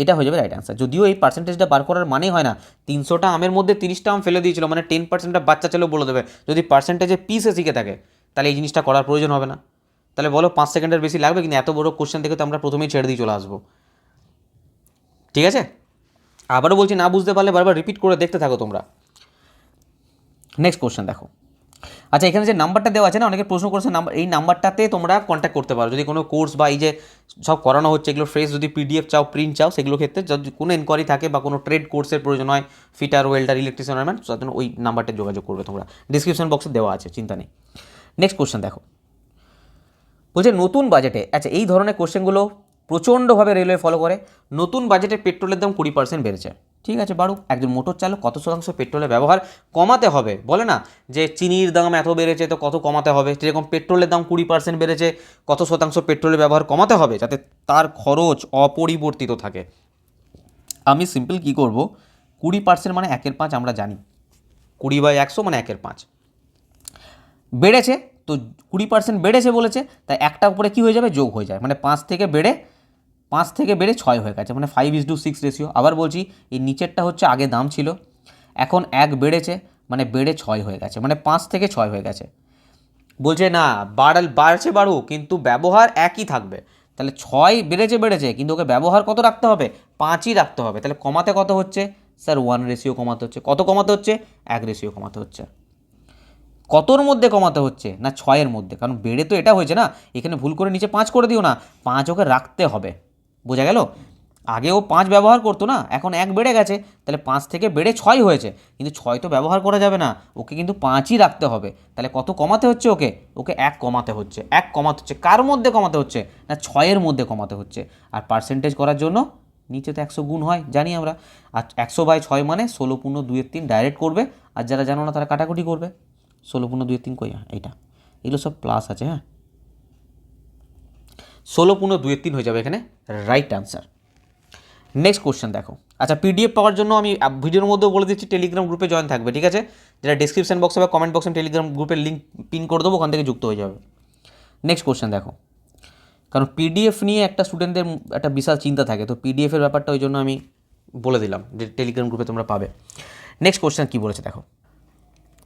এটা হয়ে যাবে রাইট অ্যান্সার। যদিও এই পার্সেন্টেজটা বার করার মানে হয় না 300টা আমের মধ্যে 30টা আম ফেলে দিয়েছিল, মানে 10%টা বাচ্চা ছেলেও বলে দেবে। যদি পার্সেন্টেজে পিসে শিখে থাকে তাহলে এই জিনিসটা করার প্রয়োজন হবে না। তাহলে বলো 5 সেকেন্ডের বেশি লাগবে, কিন্তু এত বড় কোশ্চেন থেকে তো আমরা প্রথমেই ছেড়ে দিয়ে চলে আসবো। ঠিক আছে, আবারও বলছি, না বুঝতে পারলে বারবার রিপিট করে দেখতে থাকো তোমরা। নেক্সট কোশ্চেন দেখো। আচ্ছা, এখানে যে নাম্বারটা দেওয়া আছে না, অনেকে প্রশ্ন করেছে, নাম্বার, এই নাম্বারটাতে তোমরা কন্ট্যাক্ট করতে পারো যদি কোনো কোর্স বা এই যে সব করানো হচ্ছে এগুলো ফ্রেশ যদি পিডিএফ চাও, প্রিন্ট চাও, সেগুলো ক্ষেত্রে যদি কোনো এনকোয়ারি থাকে বা কোনো ট্রেড কোর্সের প্রয়োজন হয়, ফিটার, ওয়েল্ডার, ইলেকট্রিশিয়ান, তার জন্য ওই নাম্বারটা যোগাযোগ করবে তোমরা, ডিসক্রিপশন বক্সে দেওয়া আছে, চিন্তা নেই। নেক্সট কোশ্চেন দেখো, বলছে নতুন বাজেটে, আচ্ছা এই ধরনের কোশ্চেনগুলো প্রচণ্ডভাবে রেলওয়ে ফলো করে। নতুন বাজেটে পেট্রোলের দাম 20% বেড়েছে। ঠিক আছে, বাড়ুক। একজন মোটর চালক কত শতাংশ পেট্রোলের ব্যবহার কমাতে হবে? বলে না যে চিনির দাম এত বেড়েছে তো কত কমাতে হবে, সেরকম পেট্রোলের দাম 20% বেড়েছে, কত শতাংশ পেট্রোলের ব্যবহার কমাতে হবে যাতে তার খরচ অপরিবর্তিত থাকে। আমি সিম্পল কি করব, 20% মানে 1/5 আমরা জানি, 20/100 মানে 1/5 বেড়েছে, তো 20% বেড়েছে বলেছে, তাই একটা উপরে কী হয়ে যাবে? যোগ হয়ে যায়, মানে 5 থেকে বেড়ে 6 হয়ে গেছে, মানে 5:6 রেশিও। আবার বলছি, এই নিচেরটা হচ্ছে আগে দাম ছিল, এখন 1 বেড়েছে, মানে বেড়ে 6 হয়ে গেছে, মানে 5 থেকে 6 হয়ে গেছে। বলছে না বাড়ছে বাড়ুক কিন্তু ব্যবহার একই থাকবে। তাহলে 6 বেড়েছে কিন্তু ওকে ব্যবহার কত রাখতে হবে? 5ই রাখতে হবে। তাহলে কমাতে কত হচ্ছে? স্যার 1 রেশিও কমাতে হচ্ছে। কত কমাতে হচ্ছে? 1 রেশিও কমাতে হচ্ছে। কতর মধ্যে কমাতে হচ্ছে? না 6-এর মধ্যে, কারণ বেড়ে তো এটা হয়েছে না, এখানে ভুল করে নিচে 5 করে দিও না, 5 ওকে রাখতে হবে। বোঝা গেল? আগে ও 5 ব্যবহার করতো না, এখন 1 বেড়ে গেছে, তাহলে 5 থেকে বেড়ে 6 হয়েছে, কিন্তু 6 তো ব্যবহার করা যাবে না, ওকে কিন্তু 5ই রাখতে হবে। তাহলে কত কমাতে হচ্ছে ওকে? ওকে 1 কমাতে হচ্ছে। 1 কমাতে হচ্ছে কার মধ্যে কমাতে হচ্ছে? না 6-এর মধ্যে কমাতে হচ্ছে। আর পার্সেন্টেজ করার জন্য নিচে তো 100 গুণ হয় জানি আমরা, আর 100/6 মানে 16×2-3 ডাইরেক্ট করবে, আর যারা জানো না তারা কাটাকুটি করবে। 16×2-3 কই? এইটা, এগুলো সব প্লাস আছে। হ্যাঁ, 16×2-3 হয়ে যাবে এখানে রাইট অ্যান্সার। নেক্সট কোশ্চেন দেখো। আচ্ছা, পিডিএফ পাওয়ার জন্য আমি ভিডিওর মধ্যেও বলে দিচ্ছি, টেলিগ্রাম গ্রুপে জয়েন থাকবে, ঠিক আছে? যেটা ডিসক্রিপশন বক্সে বা কমেন্ট বক্সে টেলিগ্রাম গ্রুপের লিঙ্ক পিন করে দেবো, ওখান থেকে যুক্ত হয়ে যাবে। নেক্সট কোশ্চেন দেখো, কারণ পিডিএফ নিয়ে একটা স্টুডেন্টদের একটা বিশাল চিন্তা থাকে, তো পিডিএফের ব্যাপারটা ওই জন্য আমি বলে দিলাম যে টেলিগ্রাম গ্রুপে তোমরা পাবে। নেক্সট কোশ্চেন কী বলেছে দেখো।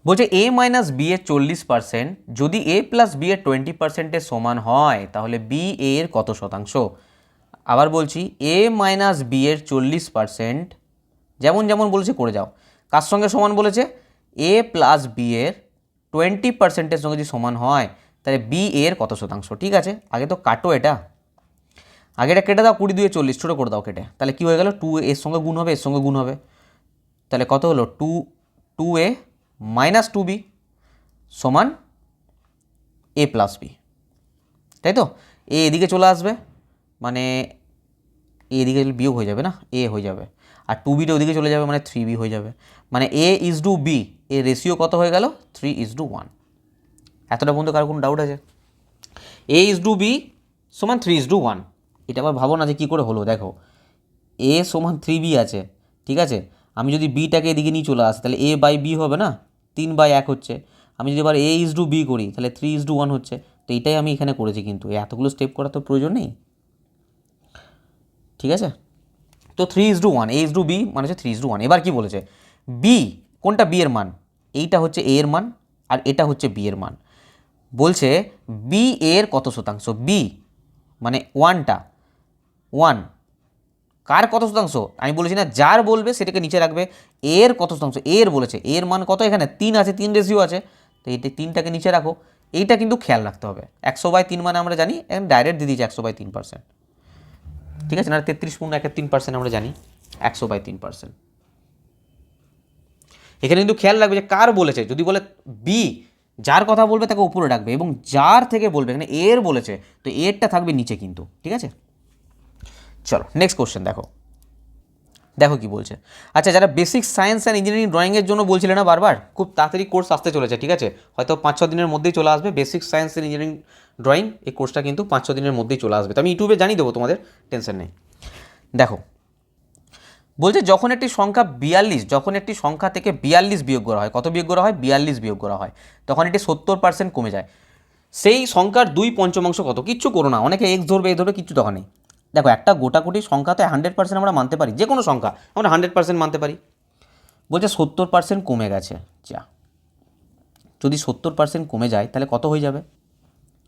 বলছে a মাইনাস বি এর 40% যদি a প্লাস বি এর 20%-এর সমান হয় তাহলে বি এর কত শতাংশ? আবার বলছি, a মাইনাস বি এর 40% যেমন যেমন বলেছে করে যাও। কার সঙ্গে সমান বলেছে? a প্লাস বি এর 20%-এর সঙ্গে যদি সমান হয় তাহলে বি এর কত শতাংশ? ঠিক আছে, আগে তো কাটো এটা, আগে এটা কেটে দাও, 20 2 40, ছোটো করে দাও কেটে। তাহলে কী হয়ে গেল? 2 এর সঙ্গে গুণ হবে, এর সঙ্গে গুণ হবে, তাহলে কত হলো? 2a মাইনাস 2b সমান a প্লাস বি, তাই তো? এ এদিকে চলে আসবে, মানে এদিকে বিয়োগ হয়ে যাবে না, এ হয়ে যাবে, আর 2bটা ওদিকে চলে যাবে, মানে 3b হয়ে যাবে, মানে a/b এর রেশিও কত হয়ে গেল? 3:1। এতটা পর্যন্ত কারো কোনো ডাউট আছে? a/b সমান 3:1। এটা আবার ভাবো না যে কী করে হলো। দেখো, a সমান 3b আছে, ঠিক আছে? আমি যদি বিটাকে এদিকে নিয়ে চলে আসি তাহলে a/b হবে না, 3/1 হচ্ছে। আমি যদি এবার a/b করি তাহলে 3:1 হচ্ছে। তো এটাই আমি এখানে করেছি, কিন্তু এতগুলো স্টেপ করার তো প্রয়োজন নেই, ঠিক আছে? তো 3:1, a/b মানে হচ্ছে 3:1। এবার কি বলেছে? বি কোনটা? বি এর মান, এইটা হচ্ছে a এর মান আর এটা হচ্ছে বি এর মান। বলছে বি এর কত শতাংশ? বি মানে 1 কার কত শতাংশ? আমি বলেছি না, যার বলবে সেটাকে নিচে রাখবে। এর কত শতাংশ? এর বলেছে, এর মান কত? এখানে 3 আছে, 3 রেশিও আছে, তো এইটা 3টাকে নিচে রাখো। এইটা কিন্তু খেয়াল রাখতে হবে। 100/3 মানে আমরা জানি, এখন ডাইরেক্ট দিয়ে দিয়েছি 100/3%, ঠিক আছে? না 33.3% আমরা জানি 100/3%। এখানে কিন্তু খেয়াল রাখবে যে কার বলেছে। যদি বলে বি, যার কথা বলবে তাকে উপরে রাখবে, এবং যার থেকে বলবে, এখানে এর বলেছে তো এরটা থাকবে নিচে কিন্তু, ঠিক আছে? চলো নেক্সট কোশ্চেন দেখো। দেখো কি বলছে। আচ্ছা, যারা বেসিক সায়েন্স অ্যান্ড ইঞ্জিনিয়ারিং ড্রয়িংয়ের জন্য বলছিলে না বারবার, খুব তাড়াতাড়ি কোর্স আসতে চলেছে, ঠিক আছে? হয়তো 5-6 দিনের মধ্যেই চলে আসবে basic science and engineering drawing. এই কোর্সটা কিন্তু 5-6 দিনের মধ্যেই চলে আসবে, তো আমি ইউটিউবে জানিয়ে দেবো, তোমাদের টেনশন নেই। দেখো, বলছে যখন একটি সংখ্যা 42, যখন একটি সংখ্যা থেকে 42 বিয়োগ করা হয়, কত বিয়োগ করা হয়? 42 বিয়োগ করা হয়, তখন এটি 70% কমে যায়। সেই সংখ্যার 2/5 কত? কিচ্ছু করো না, অনেকে এক্স ধরবে, এ ধরবে, কিচ্ছু দরকার নেই। দেখো, একটা গোটাকুটি সংখ্যাতে 100% আমরা মানতে পারি, যে কোনো সংখ্যা আমরা 100% মানতে পারি। বলছে 70% কমে গেছে। যা, যদি 70% কমে যায় তাহলে কত হয়ে যাবে?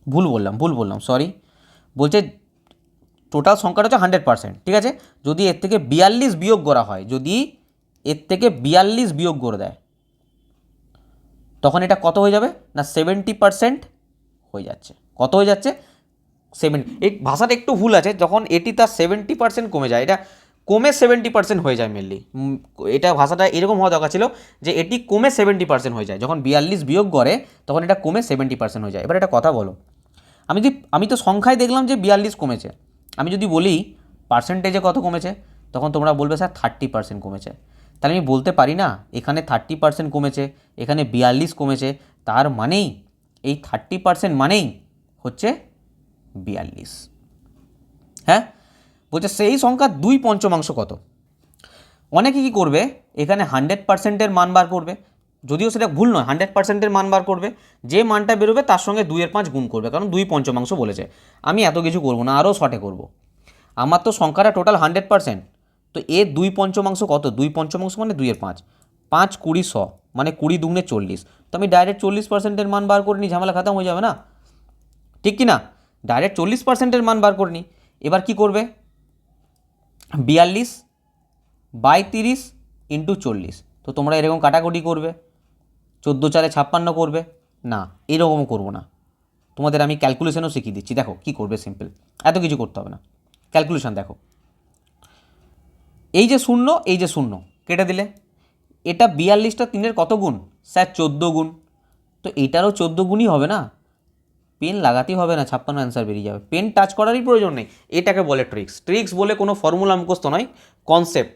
ভুল বললাম, সরি। বলছে টোটাল সংখ্যাটা হচ্ছে 100%, ঠিক আছে? যদি এর থেকে 42 বিয়োগ করা হয়, যদি এর থেকে 42 বিয়োগ করে দেয়, তখন এটা কত হয়ে যাবে? না 70% হয়ে যাচ্ছে। কত হয়ে যাচ্ছে? 70। এই ভাষাটা একটু ভুল আছে, যখন এটি তার 70% কমে যায়, এটা কমে 70% হয়ে যায় মেনলি। এটা ভাষাটা এরকম হওয়া দরকার ছিল যে এটি কমে 70% হয়ে যায়, যখন 42 বিয়োগ করে তখন এটা কমে 70% হয়ে যায়। এবার একটা কথা বলো, আমি তো সংখ্যায় দেখলাম যে 42 কমেছে, আমি যদি বলি পার্সেন্টেজে কত কমেছে, তখন তোমরা বলবে স্যার 30% কমেছে। তাহলে আমি বলতে পারি না এখানে 30% কমেছে, এখানে 42 কমেছে, তার মানেই এই 30% মানেই হচ্ছে 42। হ্যাঁ, বলছে সেই সংখ্যার 2/5 কত? অনেকে কী করবে, এখানে 100%-এর মান বার করবে, যদিও সেটা ভুল নয়, 100%-এর মান বার করবে, যে মানটা বেরোবে তার সঙ্গে 2/5 গুণ করবে, কারণ 2/5 বলেছে। আমি এত কিছু করব না, আরও শর্টে করব। আমার তো সংখ্যাটা টোটাল 100%, তো এর 2/5 কত? 2/5 মানে 2/5, 5 20 100 মানে 20 দুগুণে 40, তো আমি ডাইরেক্ট 40%-এর মান বার করে নিই, ঝামেলা খতম হয়ে যাবে না, ঠিক কি না? ডাইরেক্ট 40%-এর মান বার করে নিই। এবার কি করবে, 42/30 ইন্টু 40, তো তোমরা এরকম কাটাকুটি করবে, 14×4 = 56 করবে না, এরকমও করবো না, তোমাদের আমি ক্যালকুলেশনও শিখিয়ে দিচ্ছি। দেখো কি করবে, সিম্পল, এত কিছু করতে হবে না, ক্যালকুলেশন দেখো। এই যে শূন্য, এই যে শূন্য কেটে দিলে, এটা 42টা 3-এর কত গুণ স্যার? 14 গুণ, তো এইটারও 14 গুণই হবে না, পেন লাগাতেই হবে না, 56 অ্যান্সার বেরিয়ে যাবে, পেন টাচ করারই প্রয়োজন নেই। এটাকে বলে ট্রিক্স। ট্রিক্স বলে কোনো ফর্মুলা মুখস্থ নয়, কনসেপ্ট,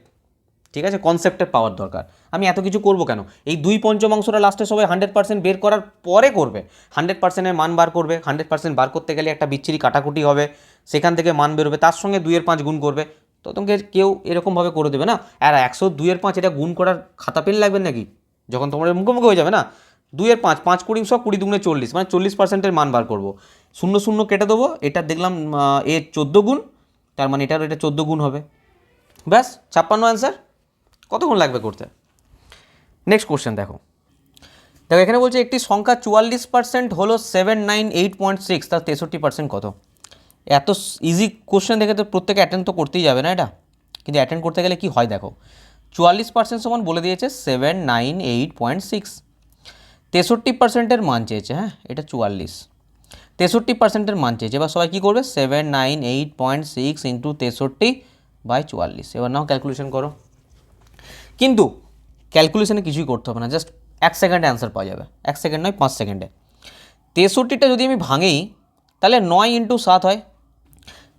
ঠিক আছে? কনসেপ্টের পাওয়ার দরকার। আমি এত কিছু করবো কেন? এই 2/5 লাস্টে সবাই 100% বের করার পরে করবে, 100%-এর মান বার করবে, 100% বার করতে গেলে একটা বিচ্ছিরি কাটাকুটি হবে, সেখান থেকে মান বেরোবে, তার সঙ্গে 2/5 গুণ করবে, তো তোমাকে কেউ এরকমভাবে করে দেবে না। আর 102/5 এটা গুণ করার খাতা পেন লাগবে নাকি? যখন তোমার মুখোমুখি হয়ে যাবে না, 2/5, 5 20 100, 20 দুগুণে 40, মানে 40%-এর মান বার করবো, শূন্য শূন্য কেটে দেবো, এটা দেখলাম এর 14 গুণ, তার মানে এটারও এটা 14 গুণ হবে, ব্যাস 56 অ্যান্সার। কতক্ষণ লাগবে করতে? নেক্সট কোশ্চেন দেখো। দেখো এখানে বলছে একটি সংখ্যা 44% হলো 798.6, তার 63% কত? এত ইজি কোশ্চেন দেখে তো প্রত্যেকে অ্যাটেন্ড তো করতেই যাবে না এটা, কিন্তু অ্যাটেন্ড করতে গেলে কি হয় দেখো, 44% সমান বলে দিয়েছে 798.6, 63%-এর মান চেয়েছে, হ্যাঁ এটা 44, 63%-এর মান চেয়েছে। এবার সবাই কী করবে, 798.6 ইন্টু 63/44, এবার নাও ক্যালকুলেশন করো। কিন্তু ক্যালকুলেশনে কিছুই করতে হবে না, জাস্ট 1 সেকেন্ডে অ্যান্সার পাওয়া যাবে, 1 সেকেন্ড নয় 5 সেকেন্ডে। 63টা যদি আমি ভাঙি তাহলে 9 ইন্টু 7 হয়,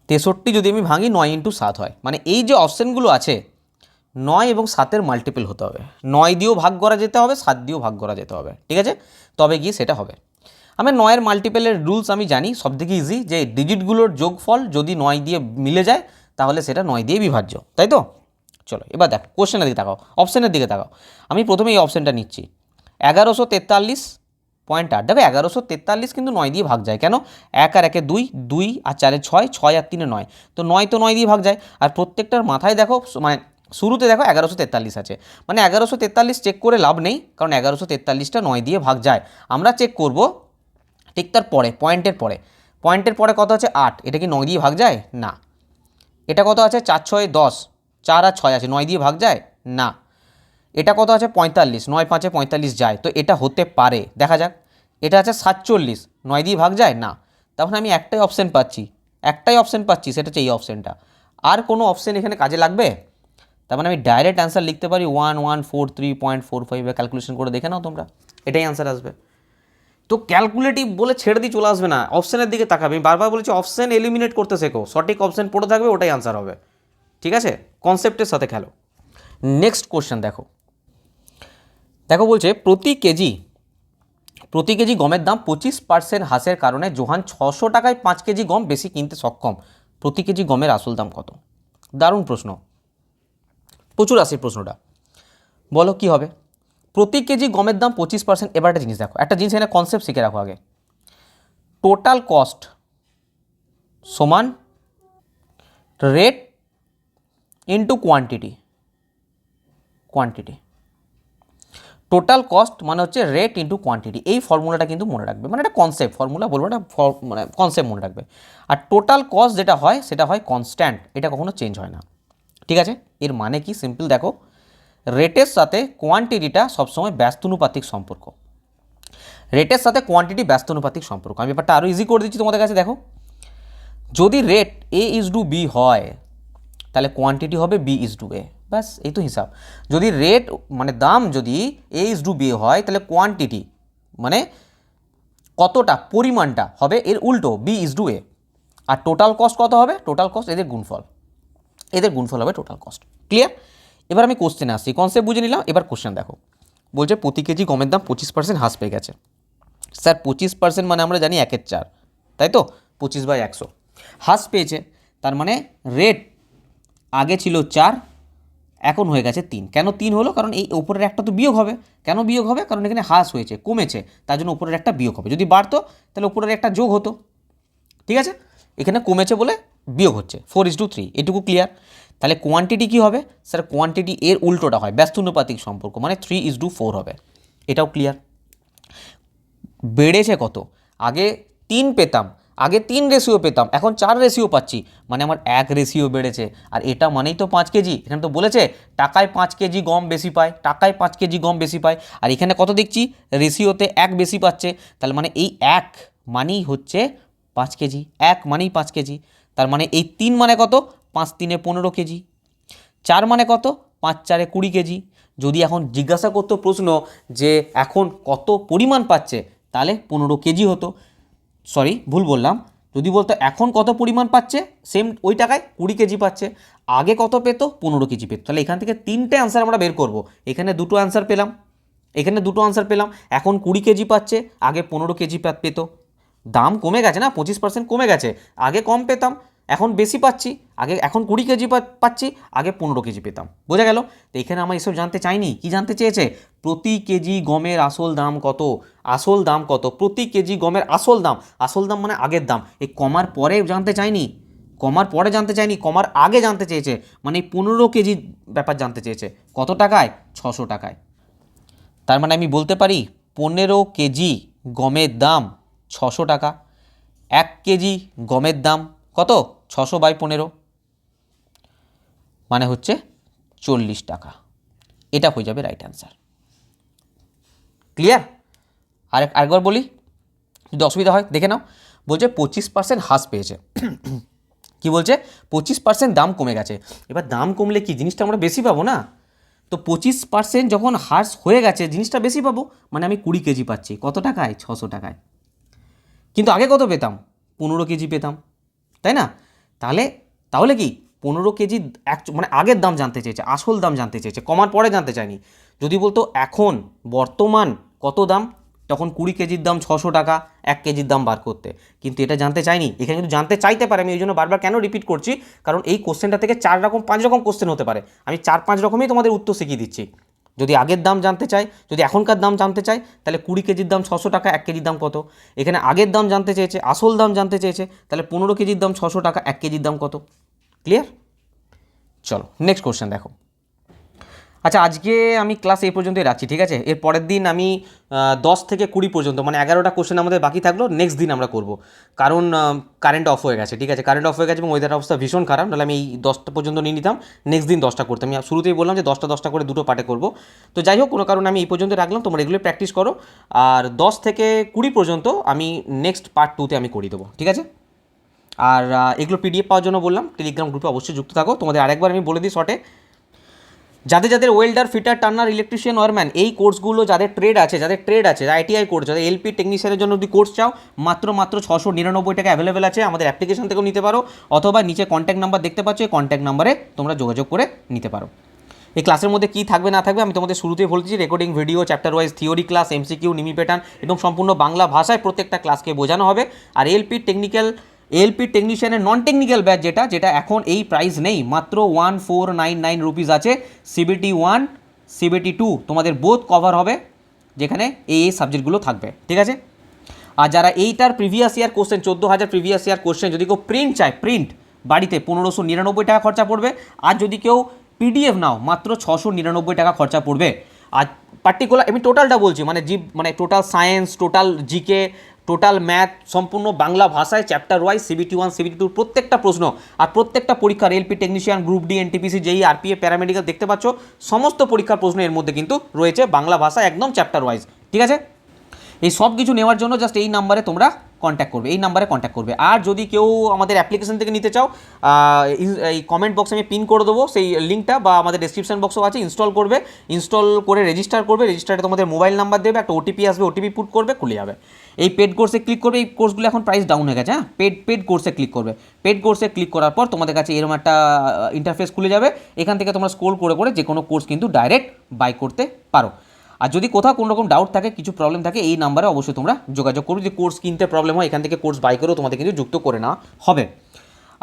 63 যদি আমি ভাঙি 9 ইন্টু 7 হয়, মানে এই যে অপশানগুলো আছে 9 এবং 7-এর মাল্টিপল হতে হবে, 9 দিয়েও ভাগ করা যেতে হবে, 7 দিয়েও ভাগ করা যেতে হবে, ঠিক আছে? তবে গিয়ে সেটা হবে। আমি 9-এর মাল্টিপলের রুলস আমি জানি, সবথেকে ইজি, যে ডিজিটগুলোর যোগফল যদি 9 দিয়ে মিলে যায় তাহলে সেটা 9 দিয়ে বিভাজ্য, তাই তো? চলো এবার দেখো কোশ্চেনের দিকে তাকাও, অপশানের দিকে তাকাও। আমি প্রথমে এই অপশানটা নিচ্ছি, 1143.8, দেখো 1143 কিন্তু 9 দিয়ে ভাগ যায়, কেন? 1 আর 1-এ 2, 2 আর 4-এ 6, 6 আর 3-এ 9, তো 9 তো 9 দিয়ে ভাগ যায়। আর প্রত্যেকটার মাথায় দেখো, মানে শুরুতে দেখো 1143 আছে, মানে 1143 চেক করে লাভ নেই, কারণ 1143টা 9 দিয়ে ভাগ যায়। আমরা চেক করব ঠিক তার পরে, পয়েন্টের পরে, পয়েন্টের পরে কত আছে 8, এটা কি 9 দিয়ে ভাগ যায়? না। এটা কত আছে 4 6 10, 4 আর 6 আছে, 9 দিয়ে ভাগ যায়? না। এটা কত আছে 45, 9 5-এ 45 যায়, তো এটা হতে পারে, দেখা যাক। এটা আছে 47, 9 দিয়ে ভাগ যায়? না। তখন আমি একটাই অপশান পাচ্ছি, একটাই অপশান পাচ্ছি, সেটা হচ্ছে এই অপশানটা। আর কোনো অপশান এখানে কাজে লাগবে? তার মানে আমি ডাইরেক্ট অ্যান্সার লিখতে পারি 1143.45, ক্যালকুলেশন করে দেখে নাও তোমরা, এটাই অ্যান্সার আসবে। তো ক্যালকুলেটিভ বলে ছেড়ে দিয়ে চলে আসবে না, অপশানের দিকে তাকাবে। আমি বারবার বলেছি অপশান এলিমিনেট করতে শেখো, সঠিক অপশান পড়ে থাকবে, ওটাই আনসার হবে, ঠিক আছে? কনসেপ্টের সাথে খেলো। নেক্সট কোশ্চেন দেখো, দেখো বলছে প্রতি কেজি গমের দাম 25% হ্রাসের কারণে জোহান 600 টাকায় 5 কেজি গম বেশি কিনতে সক্ষম, প্রতি কেজি গমের আসল দাম কত? দারুণ প্রশ্ন, প্রচুর আসে প্রশ্নটা, বলো কি হবে? প্রতি কেজি গমের দাম 25%, এবার একটা জিনিস দেখো, একটা জিনিস এখানে কনসেপ্ট শিখে রাখো আগে, টোটাল কস্ট সমান rate into quantity, total cost মানে হচ্ছে রেট ইন্টু কোয়ান্টিটি, এই ফর্মুলাটা কিন্তু মনে রাখবে, মানে এটা কনসেপ্ট, ফর্মুলা বলবো না, মানে কনসেপ্ট মনে রাখবে। আর টোটাল কস্ট যেটা হয় সেটা হয় কনস্ট্যান্ট, এটা কখনো চেঞ্জ হয় না, ঠিক আছে? এর মানে কি, সিম্পল দেখো, রেটের সাথে কোয়ান্টিটিটা সবসময় ব্যস্তানুপাতিক সম্পর্ক, রেটের সাথে কোয়ান্টিটি ব্যস্তানুপাতিক সম্পর্ক। আমি ব্যাপারটা আরও ইজি করে দিচ্ছি তোমাদের কাছে, দেখো যদি রেট A/B হয় তাহলে কোয়ান্টিটি হবে B/A, ব্যাস এই তো হিসাব। যদি রেট মানে দাম যদি A/B হয় তাহলে কোয়ান্টিটি মানে কতটা পরিমাণটা হবে এর উল্টো B/A, আর টোটাল কস্ট কত হবে? টোটাল কস্ট এদের গুণফল হবে টোটাল কস্ট। ক্লিয়ার? এবার আমি কোশ্চেনে আসছি, কনসেপ্ট বুঝে নিলাম, এবার কোশ্চেন দেখো, বলছে প্রতি কেজি গমের দাম 25% হ্রাস পেয়ে গেছে। স্যার 25% মানে আমরা জানি 1/4, তাই তো? 25/100 হ্রাস পেয়েছে, তার মানে রেট আগে ছিল 4, এখন হয়ে গেছে 3। কেন 3 হলো? কারণ এই উপরের একটা তো বিয়োগ হবে। কেন বিয়োগ হবে? কারণ এখানে হ্রাস হয়েছে, কমেছে, তার জন্য উপরের একটা বিয়োগ হবে। যদি বাড়তো তাহলে উপরের একটা যোগ হতো, ঠিক আছে? এখানে কমেছে বলে বিয়োগ হচ্ছে, 4:3, এটুকু ক্লিয়ার? তাহলে কোয়ান্টিটি কী হবে? স্যার কোয়ান্টিটি এর উল্টোটা হয়, ব্যস্তানুপাতিক সম্পর্ক, মানে 3:4 হবে। এটাও ক্লিয়ার। বেড়েছে কত, আগে 3 পেতাম, আগে 3 রেশিও পেতাম, এখন 4 রেশিও পাচ্ছি, মানে আমার 1 রেশিও বেড়েছে। আর এটা মানেই তো 5 কেজি, এখানে তো বলেছে টাকায় 5 কেজি গম বেশি পায়, টাকায় 5 কেজি গম বেশি পায়। আর এখানে কত দেখছি, রেশিওতে 1 বেশি পাচ্ছে, তাহলে মানে এই 1 মানেই হচ্ছে 5 কেজি, 1 মানেই 5 কেজি। তার মানে এই 3 মানে কত, 5 3 15 কেজি, 4 মানে কত, 5 4 20 কেজি। যদি এখন জিজ্ঞাসা করতো প্রশ্ন যে এখন কত পরিমাণ পাচ্ছে, তাহলে 15 কেজি হতো। সরি, ভুল বললাম, যদি বলতো এখন কত পরিমাণ পাচ্ছে সেম ওই টাকায় 20 কেজি পাচ্ছে, আগে কত পেতো, 15 কেজি পেতো। তাহলে এখান থেকে 3টে অ্যান্সার আমরা বের করব। এখানে 2টো অ্যান্সার পেলাম, এখানে 2টো অ্যান্সার পেলাম। এখন 20 কেজি পাচ্ছে, আগে 15 কেজি পেতো। দাম কমে গেছে না, 25% কমে গেছে, আগে কম পেতাম, এখন বেশি পাচ্ছি। এখন 20 কেজি পাচ্ছি, আগে 15 কেজি পেতাম। বোঝা গেল? তো এখানে আমরা এসব জানতে চাইনি, কি জানতে চেয়েছে, প্রতি কেজি গমের আসল দাম কত, আসল দাম কত, প্রতি কেজি গমের আসল দাম, আসল দাম মানে আগের দাম। এই কমার পরে জানতে চাইনি, কমার পরে জানতে চাইনি, কমার আগে জানতে চেয়েছে, মানে 15 কেজি ব্যাপার জানতে চেয়েছে। কত টাকায়, 600 টাকায়। তার মানে আমি বলতে পারি 15 কেজি গমের দাম 600 টাকা। 1 কেজি গমের দাম কত, 600/15, মানে হচ্ছে 40 টাকা। এটা হয়ে যাবে রাইট অ্যান্সার। ক্লিয়ার? আরেকবার বলি, যদি অসুবিধা হয় দেখে নাও। বলছে 25% হ্রাস পেয়েছে। কি বলছে, 25% দাম কমে গেছে। এবার দাম কমলে কি জিনিসটা আমরা বেশি পাবো না? তো 25% যখন হ্রাস হয়ে গেছে, জিনিসটা বেশি পাবো, মানে আমি 20 কেজি পাচ্ছি। কত টাকায়, 600 টাকায়। কিন্তু আগে কত পেতাম, 15 কেজি পেতাম, তাই না? তাহলে তাহলে কি 15 কেজি মানে আগের দাম জানতে চেয়েছে, আসল দাম জানতে চেয়েছে, কমার পরে জানতে চাইনি। যদি বলতো এখন বর্তমান কত দাম, তখন 20 কেজির দাম 600 টাকা, 1 কেজির দাম বার করতে। কিন্তু এটা জানতে চাইনি। এখানে কিন্তু জানতে চাইতে পারে, আমি এই জন্য বারবার কেন রিপিট করছি, কারণ এই কোশ্চেনটা থেকে 4 রকম 5 রকম কোশ্চেন হতে পারে। আমি 4-5 রকমই তোমাদের উত্তর শিখিয়ে দিচ্ছি। যদি আগের দাম জানতে চাই, যদি এখনকার দাম জানতে চাই, তাহলে 20 কেজির দাম 600 টাকা, 1 কেজির দাম কত। এখানে আগের দাম জানতে চেয়েছে, আসল দাম জানতে চেয়েছে, তাহলে 15 কেজির দাম 600 টাকা, 1 কেজির দাম কত। ক্লিয়ার? চলো নেক্সট কোশ্চেন দেখো। আচ্ছা, আজকে আমি ক্লাস এই পর্যন্তই রাখছি, ঠিক আছে? এর পরের দিন আমি 10 থেকে 20 পর্যন্ত, মানে 11টা কোশ্চেন আমাদের বাকি থাকলো, নেক্সট দিন আমরা করব। কারণ কারেন্ট অফ হয়ে গেছে, ঠিক আছে? কারেন্ট অফ হয়ে গেছে এবং ওয়েদার অবস্থা ভীষণ খারাপ, নাহলে আমি এই 10টা পর্যন্ত নিয়ে নিতাম, নেক্সট দিন 10টা করতাম। আমি শুরুতেই বললাম যে 10টা করে দুটো পার্টে করব। তো যাই হোক, কোনো কারণে আমি এই পর্যন্ত রাখলাম, তোমরা এগুলো প্র্যাকটিস করো। আর 10 থেকে 20 পর্যন্ত আমি নেক্সট পার্ট 2তে আমি করিয়ে দেবো, ঠিক আছে? আর এগুলো পিডিএফ পাওয়ার জন্য বললাম, টেলিগ্রাম গ্রুপে অবশ্যই যুক্ত থাকো। তোমাদের আরেকবার আমি বলে দিই শর্টে, যাদের যাদের welder, fitter, turner, electrician, wireman এই কোর্সগুলো যাদের ট্রেড আছে, আইটিআই কোর্স, যাদের এলপি টেকনিশিয়ানের জন্য যদি কোর্স চাও, মাত্র 699 টাকা অ্যাভেলেবেল আছে। আমাদের অ্যাপ্লিকেশন থেকেও নিতে পারো, অথবা নিচে কন্ট্যাক্ট নাম্বার দেখতে পাচ্ছ, এই কন্ট্যাক্ট নাম্বারে তোমরা যোগাযোগ করে নিতে পারো। এই ক্লাসের মধ্যে কী থাকবে না থাকবে আমি তোমাদের শুরুতেই বলছি, recording video, chapter wise theory class, MCQ, নিমি প্যাটার্ন এবং সম্পূর্ণ বাংলা ভাষায় প্রত্যেকটা ক্লাসকে বোঝানো হবে। আর এলপি টেকনিশিয়ানের নন টেকনিক্যাল ব্যাচ যেটা এখন এই প্রাইস নেই, মাত্র 1499 রুপিস আছে। CBT 1, CBT 2 তোমাদের বোথ কভার হবে, যেখানে এই সাবজেক্টগুলো থাকবে, ঠিক আছে? আর যারা এইটার previous year question, 14,000 previous year question যদি কেউ প্রিন্ট চায়, প্রিন্ট বাড়িতে 1599 টাকা খরচা পড়বে। আর যদি কেউ পিডিএফ নাও, মাত্র 699 টাকা খরচা পড়বে। আর পার্টিকুলার আমি টোটালটা বলছি, মানে total science, total GK, total math, সম্পূর্ণ বাংলা ভাষায় চ্যাপ্টার ওয়াইজ CBT 1, CBT 2 প্রত্যেকটা প্রশ্ন, আর প্রত্যেকটা পরীক্ষার LP technician, group D, NTPC, যেই, আরপিএফ, প্যারামেডিক্যাল দেখতে পাচ্ছ, সমস্ত পরীক্ষার প্রশ্ন এর মধ্যে কিন্তু রয়েছে বাংলা ভাষা, একদম চ্যাপ্টার ওয়াইজ, ঠিক আছে? এই সব কিছু নেওয়ার জন্য জাস্ট এই নাম্বারে তোমরা কন্ট্যাক্ট করবে, আর যদি কেউ আমাদের অ্যাপ্লিকেশন থেকে নিতে চাও, এই কমেন্ট বক্সে আমি পিন করে দেবো সেই লিঙ্কটা, বা আমাদের ডেসক্রিপশন বক্সও আছে, ইনস্টল করে রেজিস্টারে তোমাদের মোবাইল নাম্বার দেবে, একটা ওটিপি আসবে, ওটিপি পুট করবে, খুলে যাবে। এই পেড কোর্সে ক্লিক করবে, এই কোর্সগুলো এখন প্রাইস ডাউন হয়ে গেছে, হ্যাঁ? পেড কোর্সে ক্লিক করবে। পেড কোর্সে ক্লিক করার পর তোমাদের কাছে এরকম একটা ইন্টারফেস খুলে যাবে, এখান থেকে তোমরা স্ক্রল করে যে কোনো কোর্স কিন্তু ডাইরেক্ট বাই করতে পারো। আর যদি কোথাও কোনো রকম ডাউট থাকে, কিছু প্রবলেম থাকে, এই নাম্বারে অবশ্যই তোমরা যোগাযোগ করবে। যে কোর্স কিনতে প্রবলেম হয়, এখান থেকে কোর্স বাই করেও তোমাদের কিন্তু যুক্ত করে নেওয়া হবে।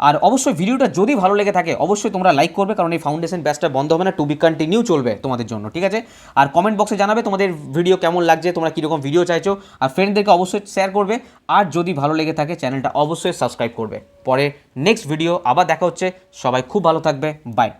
আর অবশ্যই ভিডিওটা যদি ভালো লেগে থাকে, অবশ্যই তোমরা লাইক করবে, কারণ এই ফাউন্ডেশন ব্যাচটা বন্ধ হবে না, টু বি কন্টিনিউ চলবে তোমাদের জন্য, ঠিক আছে? আর কমেন্ট বক্সে জানাবে তোমাদের ভিডিও কেমন লাগছে, তোমরা কীরকম ভিডিও চাইছো, আর ফ্রেন্ডদেরকে অবশ্যই শেয়ার করবে। আর যদি ভালো লেগে থাকে, চ্যানেলটা অবশ্যই সাবস্ক্রাইব করবে। পরে নেক্সট ভিডিও আবার দেখা হচ্ছে, সবাই খুব ভালো থাকবে, বাই।